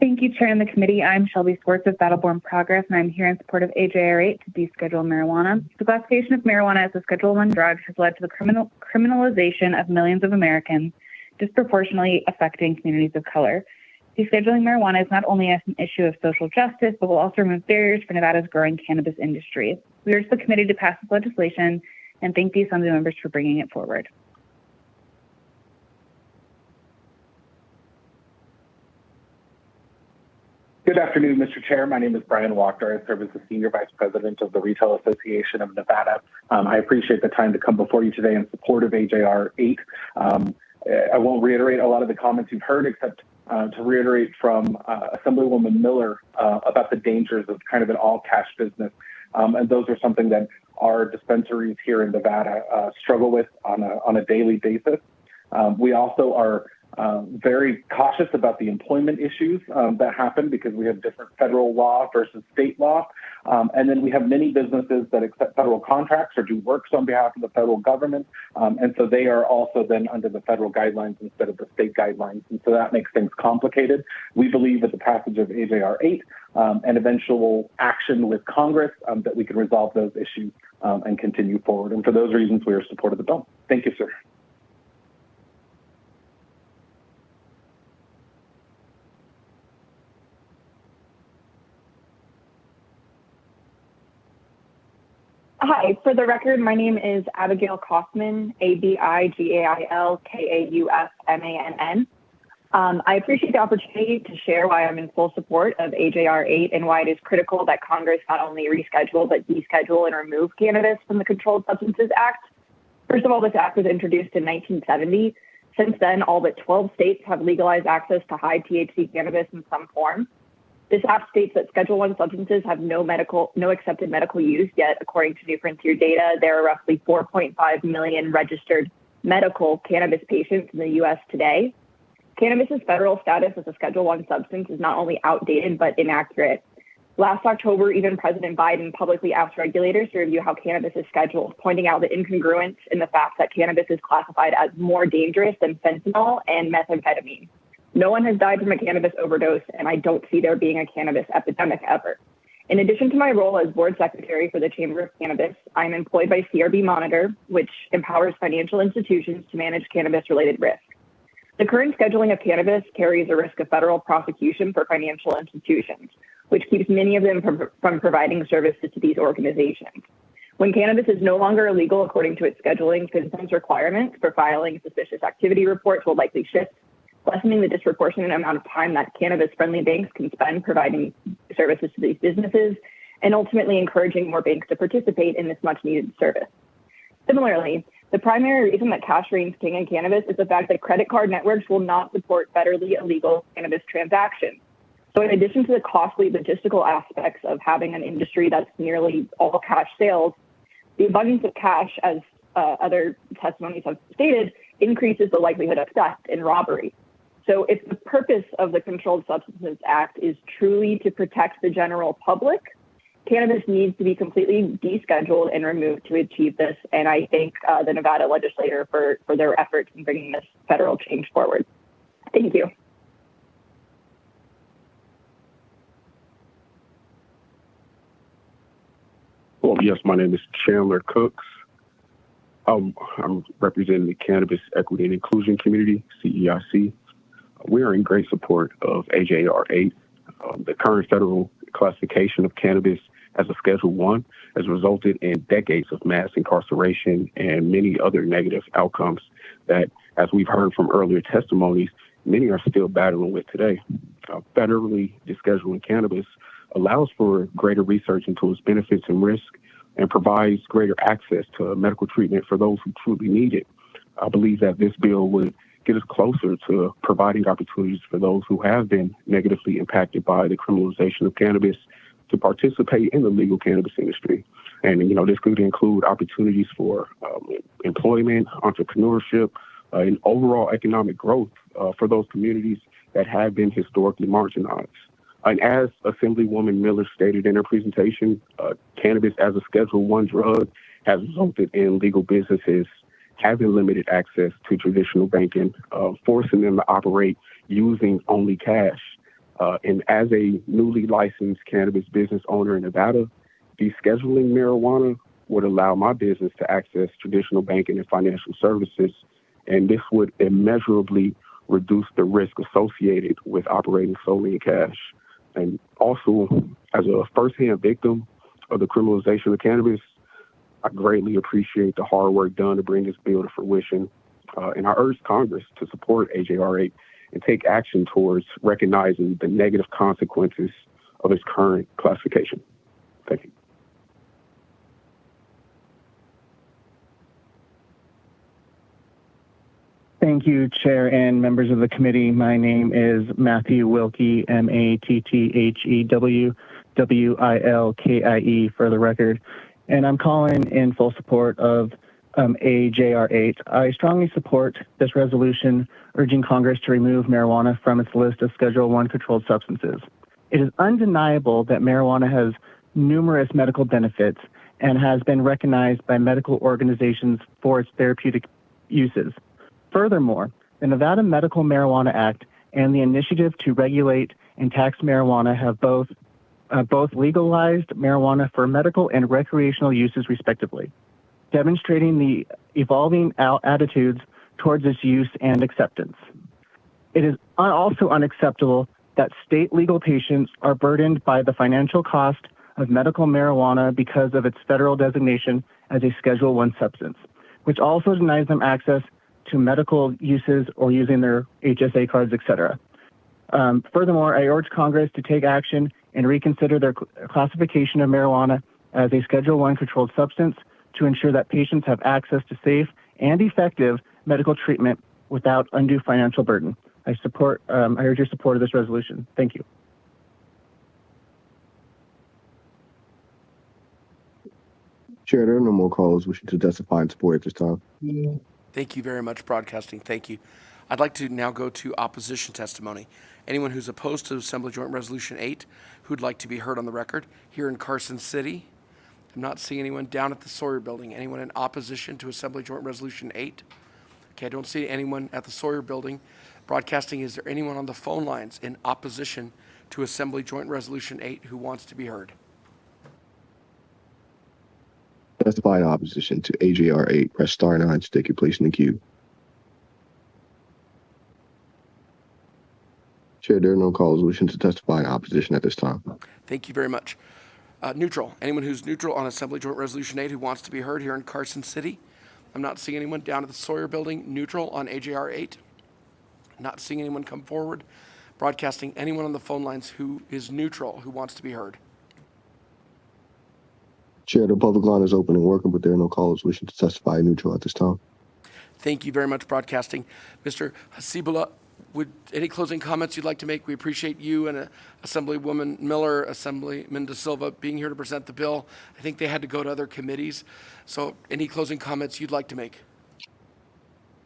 Thank you, Chair and the committee. I'm Shelby Swartz of Battleborn Progress, and I'm here in support of AJR 8 to deschedule marijuana. The classification of marijuana as a Schedule I drug has led to the criminalization of millions of Americans, disproportionately affecting communities of color. Descheduling marijuana is not only an issue of social justice, but will also remove barriers for Nevada's growing cannabis industry. We urge the committee to pass this legislation and thank the Assembly members for bringing it forward. Good afternoon, Mr. Chair. My name is Brian Walker. I serve as the Senior Vice President of the Retail Association of Nevada. I appreciate the time to come before you today in support of AJR 8. I won't reiterate a lot of the comments you've heard, except to reiterate from Assemblywoman Miller about the dangers of kind of an all-cash business. And those are something that our dispensaries here in Nevada struggle with on a daily basis. We also are very cautious about the employment issues that happen because we have different federal law versus state law. And then we have many businesses that accept federal contracts or do works on behalf of the federal government. And so they are also then under the federal guidelines instead of the state guidelines. And so that makes things complicated. We believe with the passage of AJR 8 and eventual action with Congress that we can resolve those issues and continue forward. And for those reasons, we are supportive of the bill. Thank you, sir. Hi, for the record, my name is Abigail Kaufman, ABIGAIL KAUFMANN. I appreciate the opportunity to share why I'm in full support of AJR 8 and why it is critical that Congress not only reschedule, but deschedule and remove cannabis from the Controlled Substances Act. First of all, this act was introduced in 1970. Since then, all but 12 states have legalized access to high THC cannabis in some form. This act states that Schedule I substances have no accepted medical use, yet according to New Frontier data, there are roughly 4.5 million registered medical cannabis patients in the U.S. today. Cannabis's federal status as a Schedule I substance is not only outdated, but inaccurate. Last October, even President Biden publicly asked regulators to review how cannabis is scheduled, pointing out the incongruence in the fact that cannabis is classified as more dangerous than fentanyl and methamphetamine. No one has died from a cannabis overdose, and I don't see there being a cannabis epidemic ever. In addition to my role as board secretary for the Chamber of Cannabis, I'm employed by CRB Monitor, which empowers financial institutions to manage cannabis-related risk. The current scheduling of cannabis carries a risk of federal prosecution for financial institutions, which keeps many of them from providing services to these organizations. When cannabis is no longer illegal according to its scheduling, FinCEN's requirements for filing suspicious activity reports will likely shift, lessening the disproportionate amount of time that cannabis-friendly banks can spend providing services to these businesses, and ultimately encouraging more banks to participate in this much-needed service. Similarly, the primary reason that cash reigns king in cannabis is the fact that credit card networks will not support federally illegal cannabis transactions. So in addition to the costly logistical aspects of having an industry that's nearly all cash sales, the abundance of cash, as other testimonies have stated, increases the likelihood of theft and robbery. So if the purpose of the Controlled Substances Act is truly to protect the general public, cannabis needs to be completely descheduled and removed to achieve this. And I thank the Nevada legislature for their efforts in bringing this federal change forward. Thank you. Yes, my name is Chandler Cooks. I'm representing the Cannabis Equity and Inclusion Community, CEIC. We are in great support of AJR 8. The current federal classification of cannabis as a Schedule 1 has resulted in decades of mass incarceration and many other negative outcomes that, as we've heard from earlier testimonies, many are still battling with today. Federally descheduling cannabis allows for greater research into its benefits and risk and provides greater access to medical treatment for those who truly need it. I believe that this bill would get us closer to providing opportunities for those who have been negatively impacted by the criminalization of cannabis to participate in the legal cannabis industry. And, this could include opportunities for employment, entrepreneurship, and overall economic growth for those communities that have been historically marginalized. And as Assemblywoman Miller stated in her presentation, cannabis as a Schedule I drug has resulted in legal businesses having limited access to traditional banking, forcing them to operate using only cash. And as a newly licensed cannabis business owner in Nevada, descheduling marijuana would allow my business to access traditional banking and financial services, and this would immeasurably reduce the risk associated with operating solely in cash. And also, as a firsthand victim of the criminalization of cannabis, I greatly appreciate the hard work done to bring this bill to fruition. And I urge Congress to support AJR 8 and take action towards recognizing the negative consequences of its current classification. Thank you. Thank you, Chair and members of the committee. My name is Matthew Wilkie, Matthew Wilkie, for the record, and I'm calling in full support of AJR 8. I strongly support this resolution urging Congress to remove marijuana from its list of Schedule I controlled substances. It is undeniable that marijuana has numerous medical benefits and has been recognized by medical organizations for its therapeutic uses. Furthermore, the Nevada Medical Marijuana Act and the initiative to regulate and tax marijuana have both legalized marijuana for medical and recreational uses respectively, demonstrating the evolving attitudes towards its use and acceptance. It is also unacceptable that state legal patients are burdened by the financial cost of medical marijuana because of its federal designation as a Schedule I substance, which also denies them access to medical uses or using their HSA cards, etc. Furthermore, I urge Congress to take action and reconsider their classification of marijuana as a Schedule I controlled substance to ensure that patients have access to safe and effective medical treatment without undue financial burden. I urge your support of this resolution. Thank you. Chair, there are no more callers wishing to testify in support at this time. Thank you very much, Broadcasting. Thank you. I'd like to now go to opposition testimony. Anyone who's opposed to Assembly Joint Resolution 8 who'd like to be heard on the record here in Carson City. I'm not seeing anyone down at the Sawyer Building. Anyone in opposition to Assembly Joint Resolution 8? Okay, I don't see anyone at the Sawyer Building. Broadcasting, is there anyone on the phone lines in opposition to Assembly Joint Resolution 8 who wants to be heard? Testify in opposition to AJR 8. Press star 9 to take your place in the queue. Chair, there are no callers wishing to testify in opposition at this time. Thank you very much. Neutral. Anyone who's neutral on Assembly Joint Resolution 8 who wants to be heard here in Carson City? I'm not seeing anyone down at the Sawyer Building. Neutral on AJR 8. Not seeing anyone come forward. Broadcasting, anyone on the phone lines who is neutral who wants to be heard? Chair, the public line is open and working, but there are no callers wishing to testify neutral at this time. Thank you very much, Broadcasting. Mr. Hasibullah, any closing comments you'd like to make? We appreciate you and Assemblywoman Miller, Assemblyman De Silva being here to present the bill. I think they had to go to other committees. So any closing comments you'd like to make?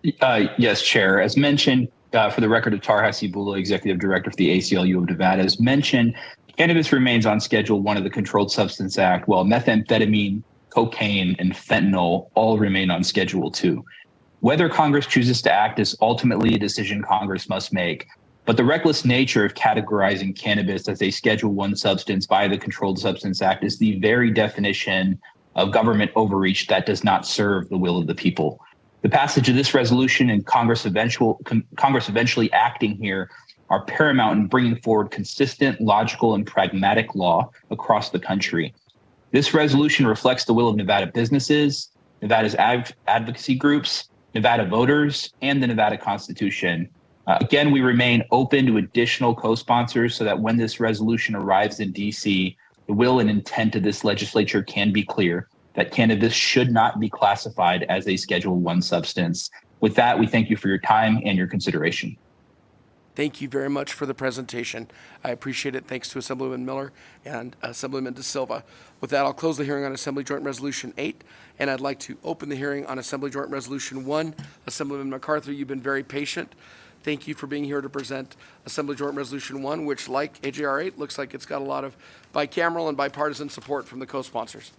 Yes, Chair. As mentioned, for the record, Attar Hasibullah, Executive Director for the ACLU of Nevada, as mentioned, cannabis remains on Schedule I of the Controlled Substance Act, while methamphetamine, cocaine, and fentanyl all remain on Schedule II. Whether Congress chooses to act is ultimately a decision Congress must make, but the reckless nature of categorizing cannabis as a Schedule I substance by the Controlled Substance Act is the very definition of government overreach that does not serve the will of the people. The passage of this resolution and Congress eventually acting here are paramount in bringing forward consistent, logical, and pragmatic law across the country. This resolution reflects the will of Nevada businesses, Nevada's advocacy groups, Nevada voters, and the Nevada Constitution. Again, we remain open to additional co-sponsors so that when this resolution arrives in DC, the will and intent of this legislature can be clear that cannabis should not be classified as a Schedule I substance. With that, we thank you for your time and your consideration. Thank you very much for the presentation. I appreciate it. Thanks to Assemblyman Miller and Assemblyman De Silva. With that, I'll close the hearing on Assembly Joint Resolution 8, and I'd like to open the hearing on Assembly Joint Resolution 1. Assemblyman MacArthur, you've been very patient. Thank you for being here to present Assembly Joint Resolution 1, which, like AJR 8, looks like it's got a lot of bicameral and bipartisan support from the co-sponsors.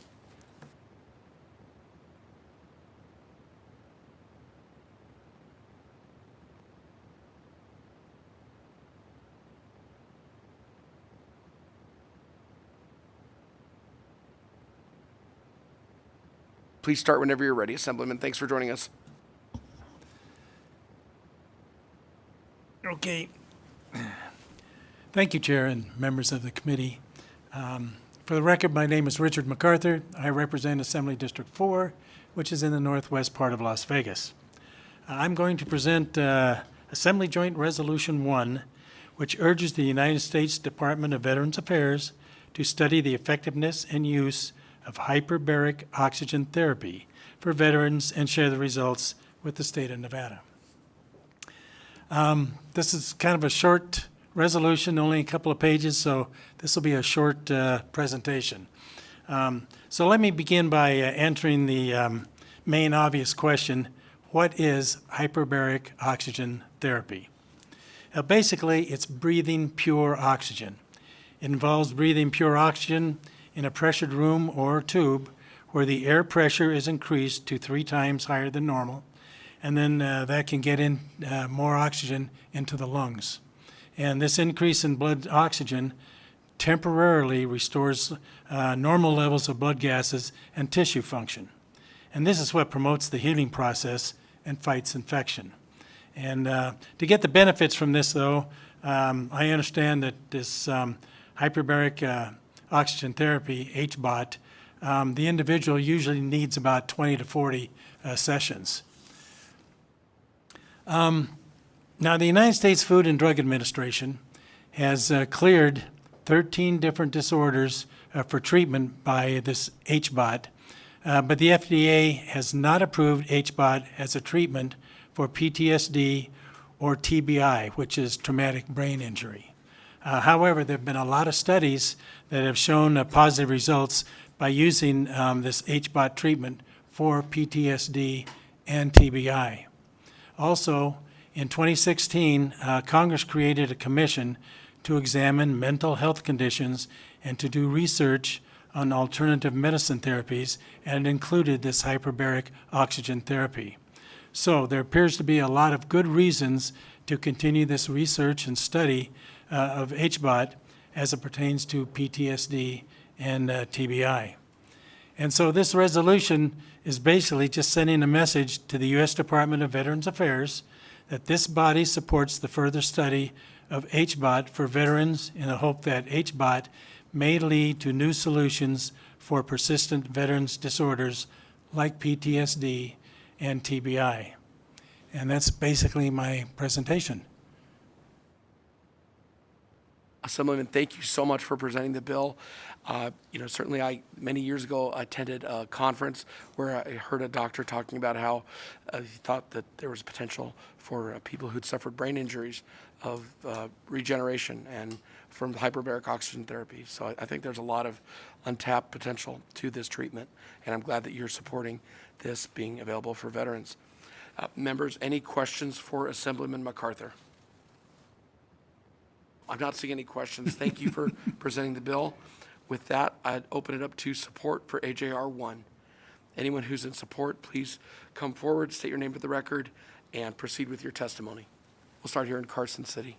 Please start whenever you're ready, Assemblyman. Thanks for joining us. Okay. Thank you, Chair and members of the committee. For the record, my name is Richard MacArthur. I represent Assembly District 4, which is in the northwest part of Las Vegas. I'm going to present Assembly Joint Resolution 1, which urges the United States Department of Veterans Affairs to study the effectiveness and use of hyperbaric oxygen therapy for veterans and share the results with the state of Nevada. This is kind of a short resolution, only a couple of pages, so this will be a short presentation. So let me begin by answering the main obvious question: what is hyperbaric oxygen therapy? Basically, it's breathing pure oxygen. It involves breathing pure oxygen in a pressured room or tube where the air pressure is increased to 3 times higher than normal, and then that can get in more oxygen into the lungs. And this increase in blood oxygen temporarily restores normal levels of blood gases and tissue function. And this is what promotes the healing process and fights infection. And to get the benefits from this, though, I understand that this hyperbaric oxygen therapy, HBOT, the individual usually needs about 20 to 40 sessions. Now, the United States Food and Drug Administration has cleared 13 different disorders for treatment by this HBOT, but the FDA has not approved HBOT as a treatment for PTSD or TBI, which is traumatic brain injury. However, there have been a lot of studies that have shown positive results by using this HBOT treatment for PTSD and TBI. Also, in 2016, Congress created a commission to examine mental health conditions and to do research on alternative medicine therapies, and it included this hyperbaric oxygen therapy. So there appears to be a lot of good reasons to continue this research and study of HBOT as it pertains to PTSD and TBI. And so this resolution is basically just sending a message to the U.S. Department of Veterans Affairs that this body supports the further study of HBOT for veterans in the hope that HBOT may lead to new solutions for persistent veterans disorders like PTSD and TBI. And that's basically my presentation. Assemblyman, thank you so much for presenting the bill. Certainly I, many years ago, attended a conference where I heard a doctor talking about how he thought that there was potential for people who'd suffered brain injuries of regeneration and from hyperbaric oxygen therapy. So I think there's a lot of untapped potential to this treatment, and I'm glad that you're supporting this being available for veterans. Members, any questions for Assemblyman MacArthur? I'm not seeing any questions. Thank you for presenting the bill. With that, I'd open it up to support for AJR 1. Anyone who's in support, please come forward, state your name for the record, and proceed with your testimony. We'll start here in Carson City.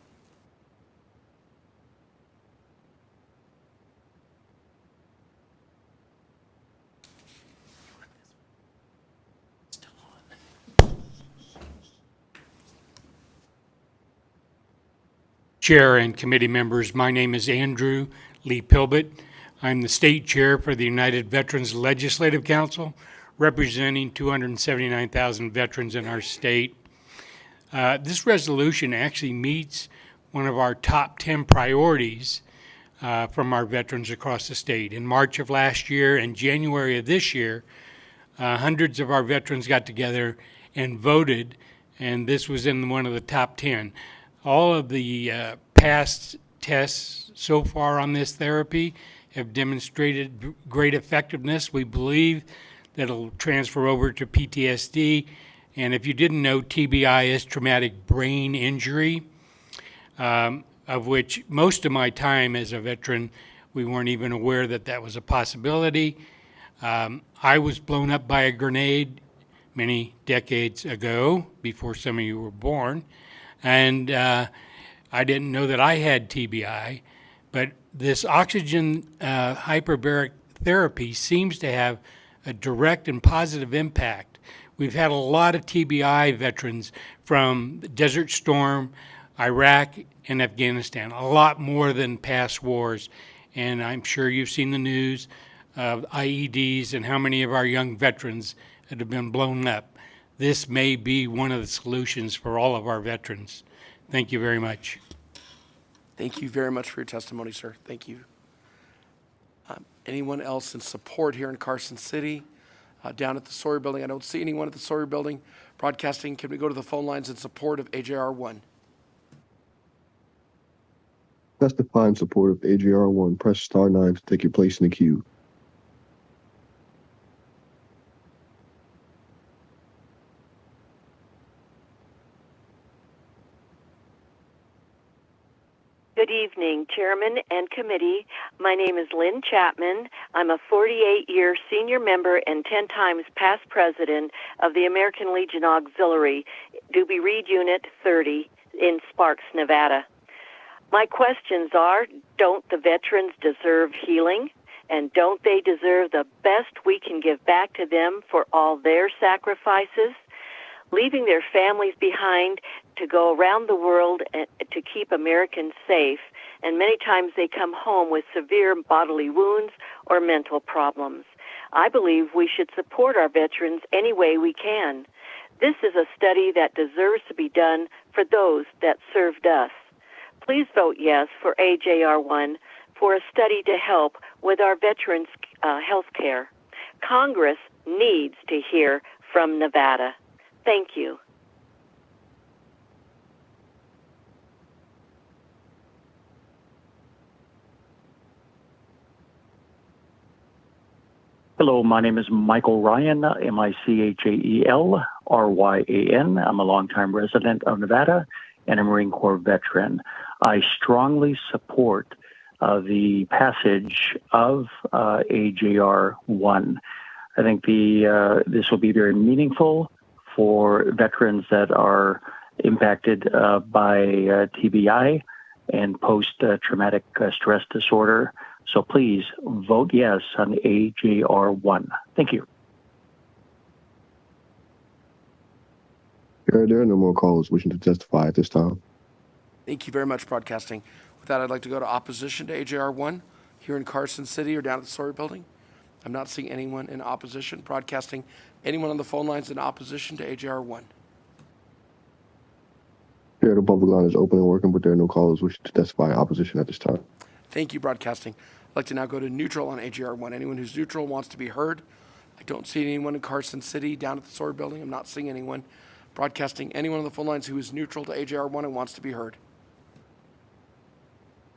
Chair and committee members, my name is Andrew Lee Pilbit. I'm the state chair for the United Veterans Legislative Council, representing 279,000 veterans in our state. This resolution actually meets one of our top 10 priorities from our veterans across the state. In March of last year and January of this year, hundreds of our veterans got together and voted, and this was in one of the top 10. All of the past tests so far on this therapy have demonstrated great effectiveness. We believe that it'll transfer over to PTSD. And if you didn't know, TBI is traumatic brain injury, of which most of my time as a veteran, we weren't even aware that that was a possibility. I was blown up by a grenade many decades ago, before some of you were born, and I didn't know that I had TBI, but this oxygen hyperbaric therapy seems to have a direct and positive impact. We've had a lot of TBI veterans from Desert Storm, Iraq, and Afghanistan, a lot more than past wars. And I'm sure you've seen the news of IEDs and how many of our young veterans that have been blown up. This may be one of the solutions for all of our veterans. Thank you very much. Thank you very much for your testimony, sir. Thank you. Anyone else in support here in Carson City? Down at the Sawyer Building, I don't see anyone at the Sawyer Building. Broadcasting, can we go to the phone lines in support of AJR 1? Testify in support of AJR 1. Press star 9 to take your place in the queue. Good evening, Chairman and Committee. My name is Lynn Chapman. I'm a 48-year senior member and 10 times past president of the American Legion Auxiliary, Doobie Reed Unit 30 in Sparks, Nevada. My questions are, don't the veterans deserve healing? And don't they deserve the best we can give back to them for all their sacrifices? Leaving their families behind to go around the world to keep Americans safe, and many times they come home with severe bodily wounds or mental problems. I believe we should support our veterans any way we can. This is a study that deserves to be done for those that served us. Please vote yes for AJR 1 for a study to help with our veterans' health care. Congress needs to hear from Nevada. Thank you. Hello, my name is Michael Ryan, Michaelryan. I'm a longtime resident of Nevada and a Marine Corps veteran. I strongly support the passage of AJR 1. I think this will be very meaningful for veterans that are impacted by TBI and post-traumatic stress disorder. So please vote yes on AJR 1. Thank you. There are no more callers wishing to testify at this time. Thank you very much, Broadcasting. With that, I'd like to go to opposition to AJR 1 here in Carson City or down at the Sawyer Building. I'm not seeing anyone in opposition. Broadcasting, anyone on the phone lines in opposition to AJR 1? Chair, the public line is open and working, but there are no callers wishing to testify in opposition at this time. Thank you, Broadcasting. I'd like to now go to neutral on AJR 1. Anyone who's neutral wants to be heard. I don't see anyone in Carson City down at the Sawyer Building. I'm not seeing anyone. Broadcasting, anyone on the phone lines who is neutral to AJR 1 and wants to be heard.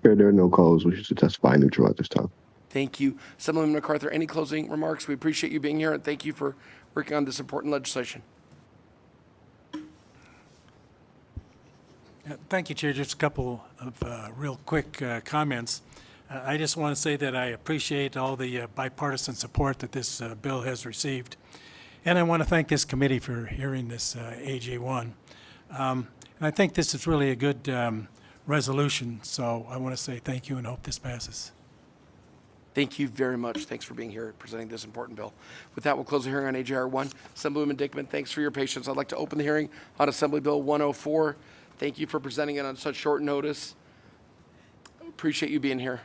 Chair, there are no callers wishing to testify neutral at this time. Thank you. Assemblyman MacArthur, any closing remarks? We appreciate you being here, and thank you for working on this important legislation. Thank you, Chair. Just a couple of real quick comments. I just want to say that I appreciate all the bipartisan support that this bill has received. And I want to thank this committee for hearing this AJ1. And I think this is really a good resolution, so I want to say thank you and hope this passes. Thank you very much. Thanks for being here presenting this important bill. With that, we'll close the hearing on AJR 1. Assemblywoman Dickman, thanks for your patience. I'd like to open the hearing on Assembly Bill 104. Thank you for presenting it on such short notice. Appreciate you being here.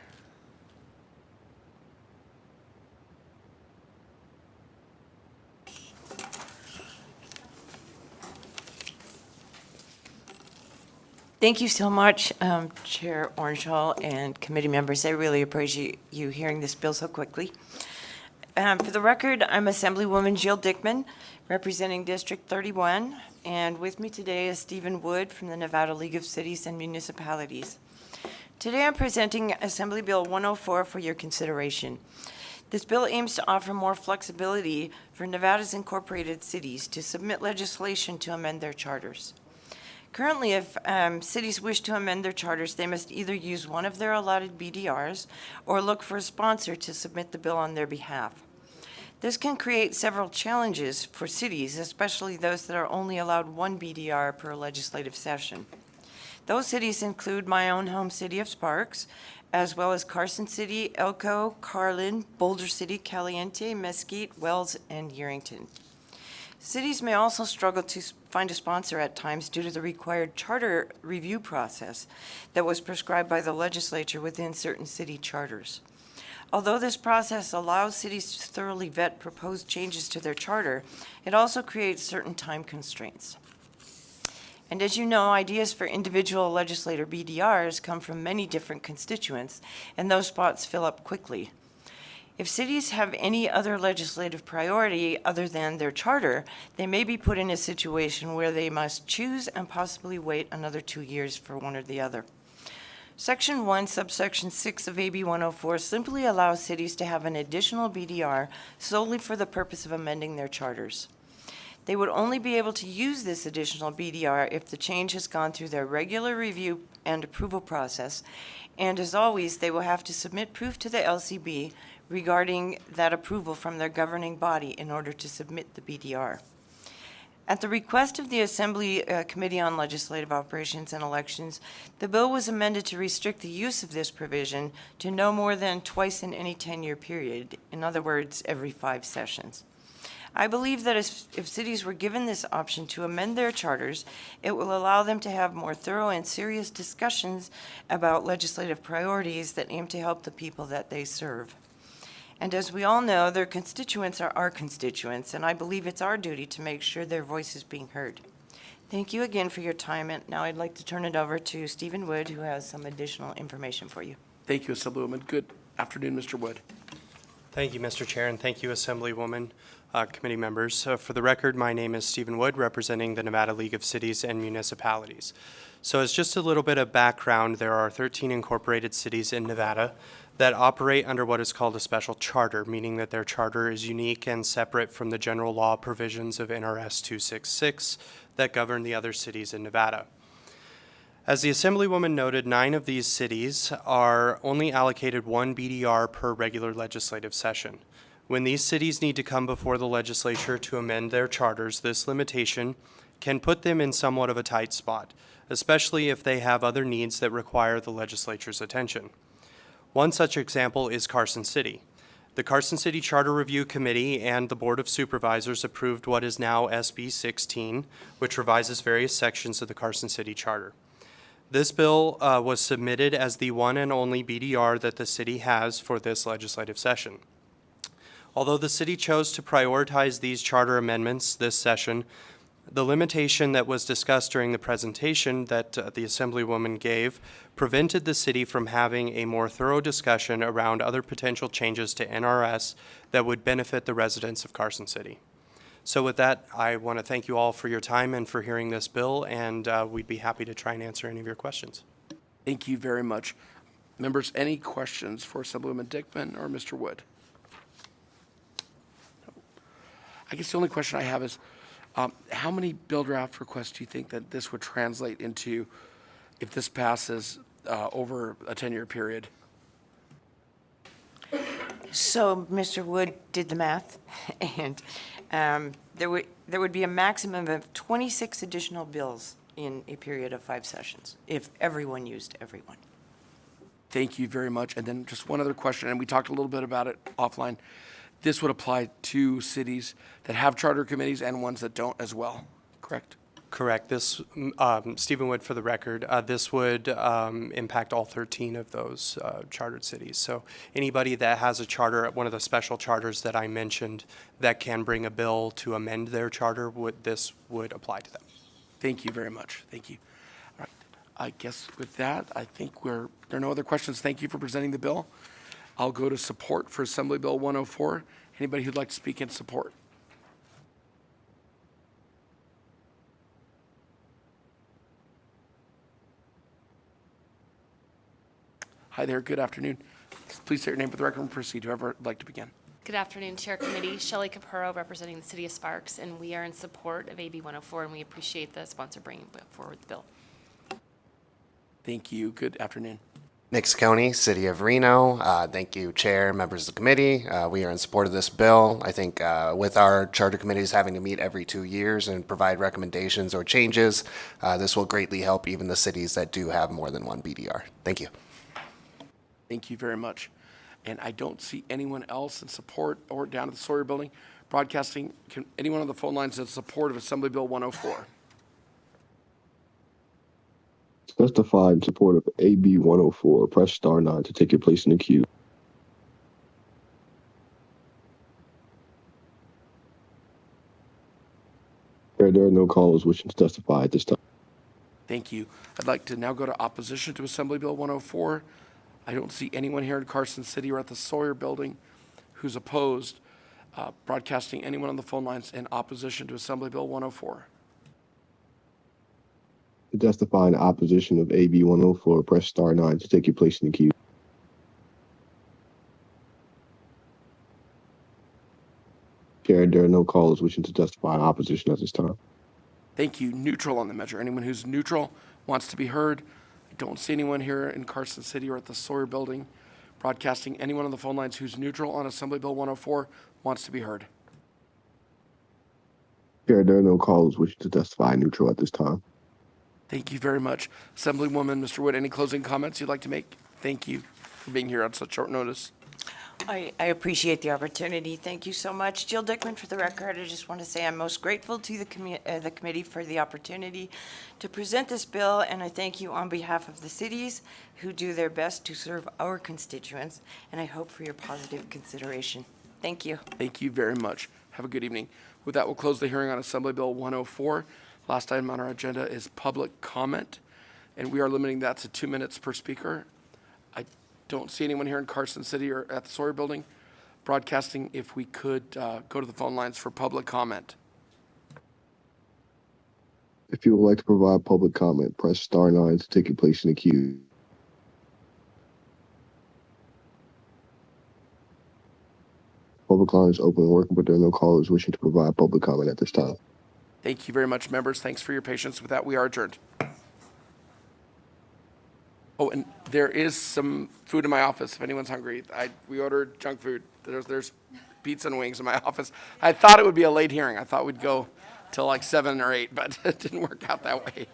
Thank you so much, Chair Orangehall and committee members. I really appreciate you hearing this bill so quickly. For the record, I'm Assemblywoman Jill Dickman, representing District 31, and with me today is Stephen Wood from the Nevada League of Cities and Municipalities. Today I'm presenting Assembly Bill 104 for your consideration. This bill aims to offer more flexibility for Nevada's incorporated cities to submit legislation to amend their charters. Currently, if cities wish to amend their charters, they must either use one of their allotted BDRs or look for a sponsor to submit the bill on their behalf. This can create several challenges for cities, especially those that are only allowed one BDR per legislative session. Those cities include my own home city of Sparks, as well as Carson City, Elko, Carlin, Boulder City, Caliente, Mesquite, Wells, and Yerington. Cities may also struggle to find a sponsor at times due to the required charter review process that was prescribed by the legislature within certain city charters. Although this process allows cities to thoroughly vet proposed changes to their charter, it also creates certain time constraints. And as you know, ideas for individual legislator BDRs come from many different constituents, and those spots fill up quickly. If cities have any other legislative priority other than their charter, they may be put in a situation where they must choose and possibly wait another 2 years for one or the other. Section 1, subsection 6 of AB 104 simply allows cities to have an additional BDR solely for the purpose of amending their charters. They would only be able to use this additional BDR if the change has gone through their regular review and approval process, and as always, they will have to submit proof to the LCB regarding that approval from their governing body in order to submit the BDR. At the request of the Assembly Committee on Legislative Operations and Elections, the bill was amended to restrict the use of this provision to no more than twice in any 10-year period, in other words, every 5 sessions. I believe that if cities were given this option to amend their charters, it will allow them to have more thorough and serious discussions about legislative priorities that aim to help the people that they serve. And as we all know, their constituents are our constituents, and I believe it's our duty to make sure their voice is being heard. Thank you again for your time, and now I'd like to turn it over to Stephen Wood, who has some additional information for you. Thank you, Assemblywoman. Good afternoon, Mr. Wood. Thank you, Mr. Chair, and thank you, Assemblywoman, committee members. For the record, my name is Stephen Wood, representing the Nevada League of Cities and Municipalities. So as just a little bit of background, there are 13 incorporated cities in Nevada that operate under what is called a special charter, meaning that their charter is unique and separate from the general law provisions of NRS 266 that govern the other cities in Nevada. As the Assemblywoman noted, 9 of these cities are only allocated 1 BDR per regular legislative session. When these cities need to come before the legislature to amend their charters, this limitation can put them in somewhat of a tight spot, especially if they have other needs that require the legislature's attention. One such example is Carson City. The Carson City Charter Review Committee and the Board of Supervisors approved what is now SB 16, which revises various sections of the Carson City Charter. This bill was submitted as the one and only BDR that the city has for this legislative session. Although the city chose to prioritize these charter amendments this session, the limitation that was discussed during the presentation that the Assemblywoman gave prevented the city from having a more thorough discussion around other potential changes to NRS that would benefit the residents of Carson City. So with that, I want to thank you all for your time and for hearing this bill, and we'd be happy to try and answer any of your questions. Thank you very much. Members, any questions for Assemblywoman Dickman or Mr. Wood? I guess the only question I have is, how many bill draft requests do you think that this would translate into if this passes over a 10-year period? So Mr. Wood did the math, and there would be a maximum of 26 additional bills in a period of 5 sessions if everyone used everyone. Thank you very much. And then just one other question, and we talked a little bit about it offline. This would apply to cities that have charter committees and ones that don't as well, correct? Correct. This, Stephen Wood for the record, this would impact all 13 of those chartered cities. So anybody that has a charter, one of the special charters that I mentioned, that can bring a bill to amend their charter, this would apply to them. Thank you very much. Thank you. All right. I guess with that, I think there are no other questions. Thank you for presenting the bill. I'll go to support for Assembly Bill 104. Anybody who'd like to speak in support? Hi there, good afternoon. Please state your name for the record and proceed. Whoever would like to begin. Good afternoon, Chair Committee. Shelley Capurro, representing the City of Sparks, and we are in support of AB 104, and we appreciate the sponsor bringing forward the bill. Thank you. Good afternoon. Nick County, City of Reno. Thank you, Chair, members of the committee. We are in support of this bill. I think with our charter committees having to meet every 2 years and provide recommendations or changes, this will greatly help even the cities that do have more than one BDR. Thank you. Thank you very much. And I don't see anyone else in support or down at the Sawyer Building. Broadcasting, anyone on the phone lines in support of Assembly Bill 104? Testify in support of AB 104. Press star 9 to take your place in the queue. There are no callers wishing to testify at this time. Thank you. I'd like to now go to opposition to Assembly Bill 104. I don't see anyone here in Carson City or at the Sawyer Building who's opposed. Broadcasting, anyone on the phone lines in opposition to Assembly Bill 104? To testify in opposition of AB 104, press star 9 to take your place in the queue. Chair, there are no callers wishing to testify in opposition at this time. Thank you. Neutral on the measure. Anyone who's neutral wants to be heard. I don't see anyone here in Carson City or at the Sawyer Building. Broadcasting, anyone on the phone lines who's neutral on Assembly Bill 104 wants to be heard. Chair, there are no callers wishing to testify neutral at this time. Thank you very much. Assemblywoman, Mr. Wood, any closing comments you'd like to make? Thank you for being here on such short notice. I appreciate the opportunity. Thank you so much. Jill Dickman, for the record, I just want to say I'm most grateful to the committee for the opportunity to present this bill, and I thank you on behalf of the cities who do their best to serve our constituents, and I hope for your positive consideration. Thank you. Thank you very much. Have a good evening. With that, we'll close the hearing on Assembly Bill 104. Last item on our agenda is public comment, and we are limiting that to 2 minutes per speaker. I don't see anyone here in Carson City or at the Sawyer Building. Broadcasting, if we could go to the phone lines for public comment. If you would like to provide public comment, press star 9 to take your place in the queue. Public line is open and working, but there are no callers wishing to provide public comment at this time. Thank you very much, members. Thanks for your patience. With that, we are adjourned. Oh, and there is some food in my office if anyone's hungry. We ordered junk food. There's pizza and wings in my office. I thought it would be a late hearing. I thought we'd go till like 7 or 8, but it didn't work out that way.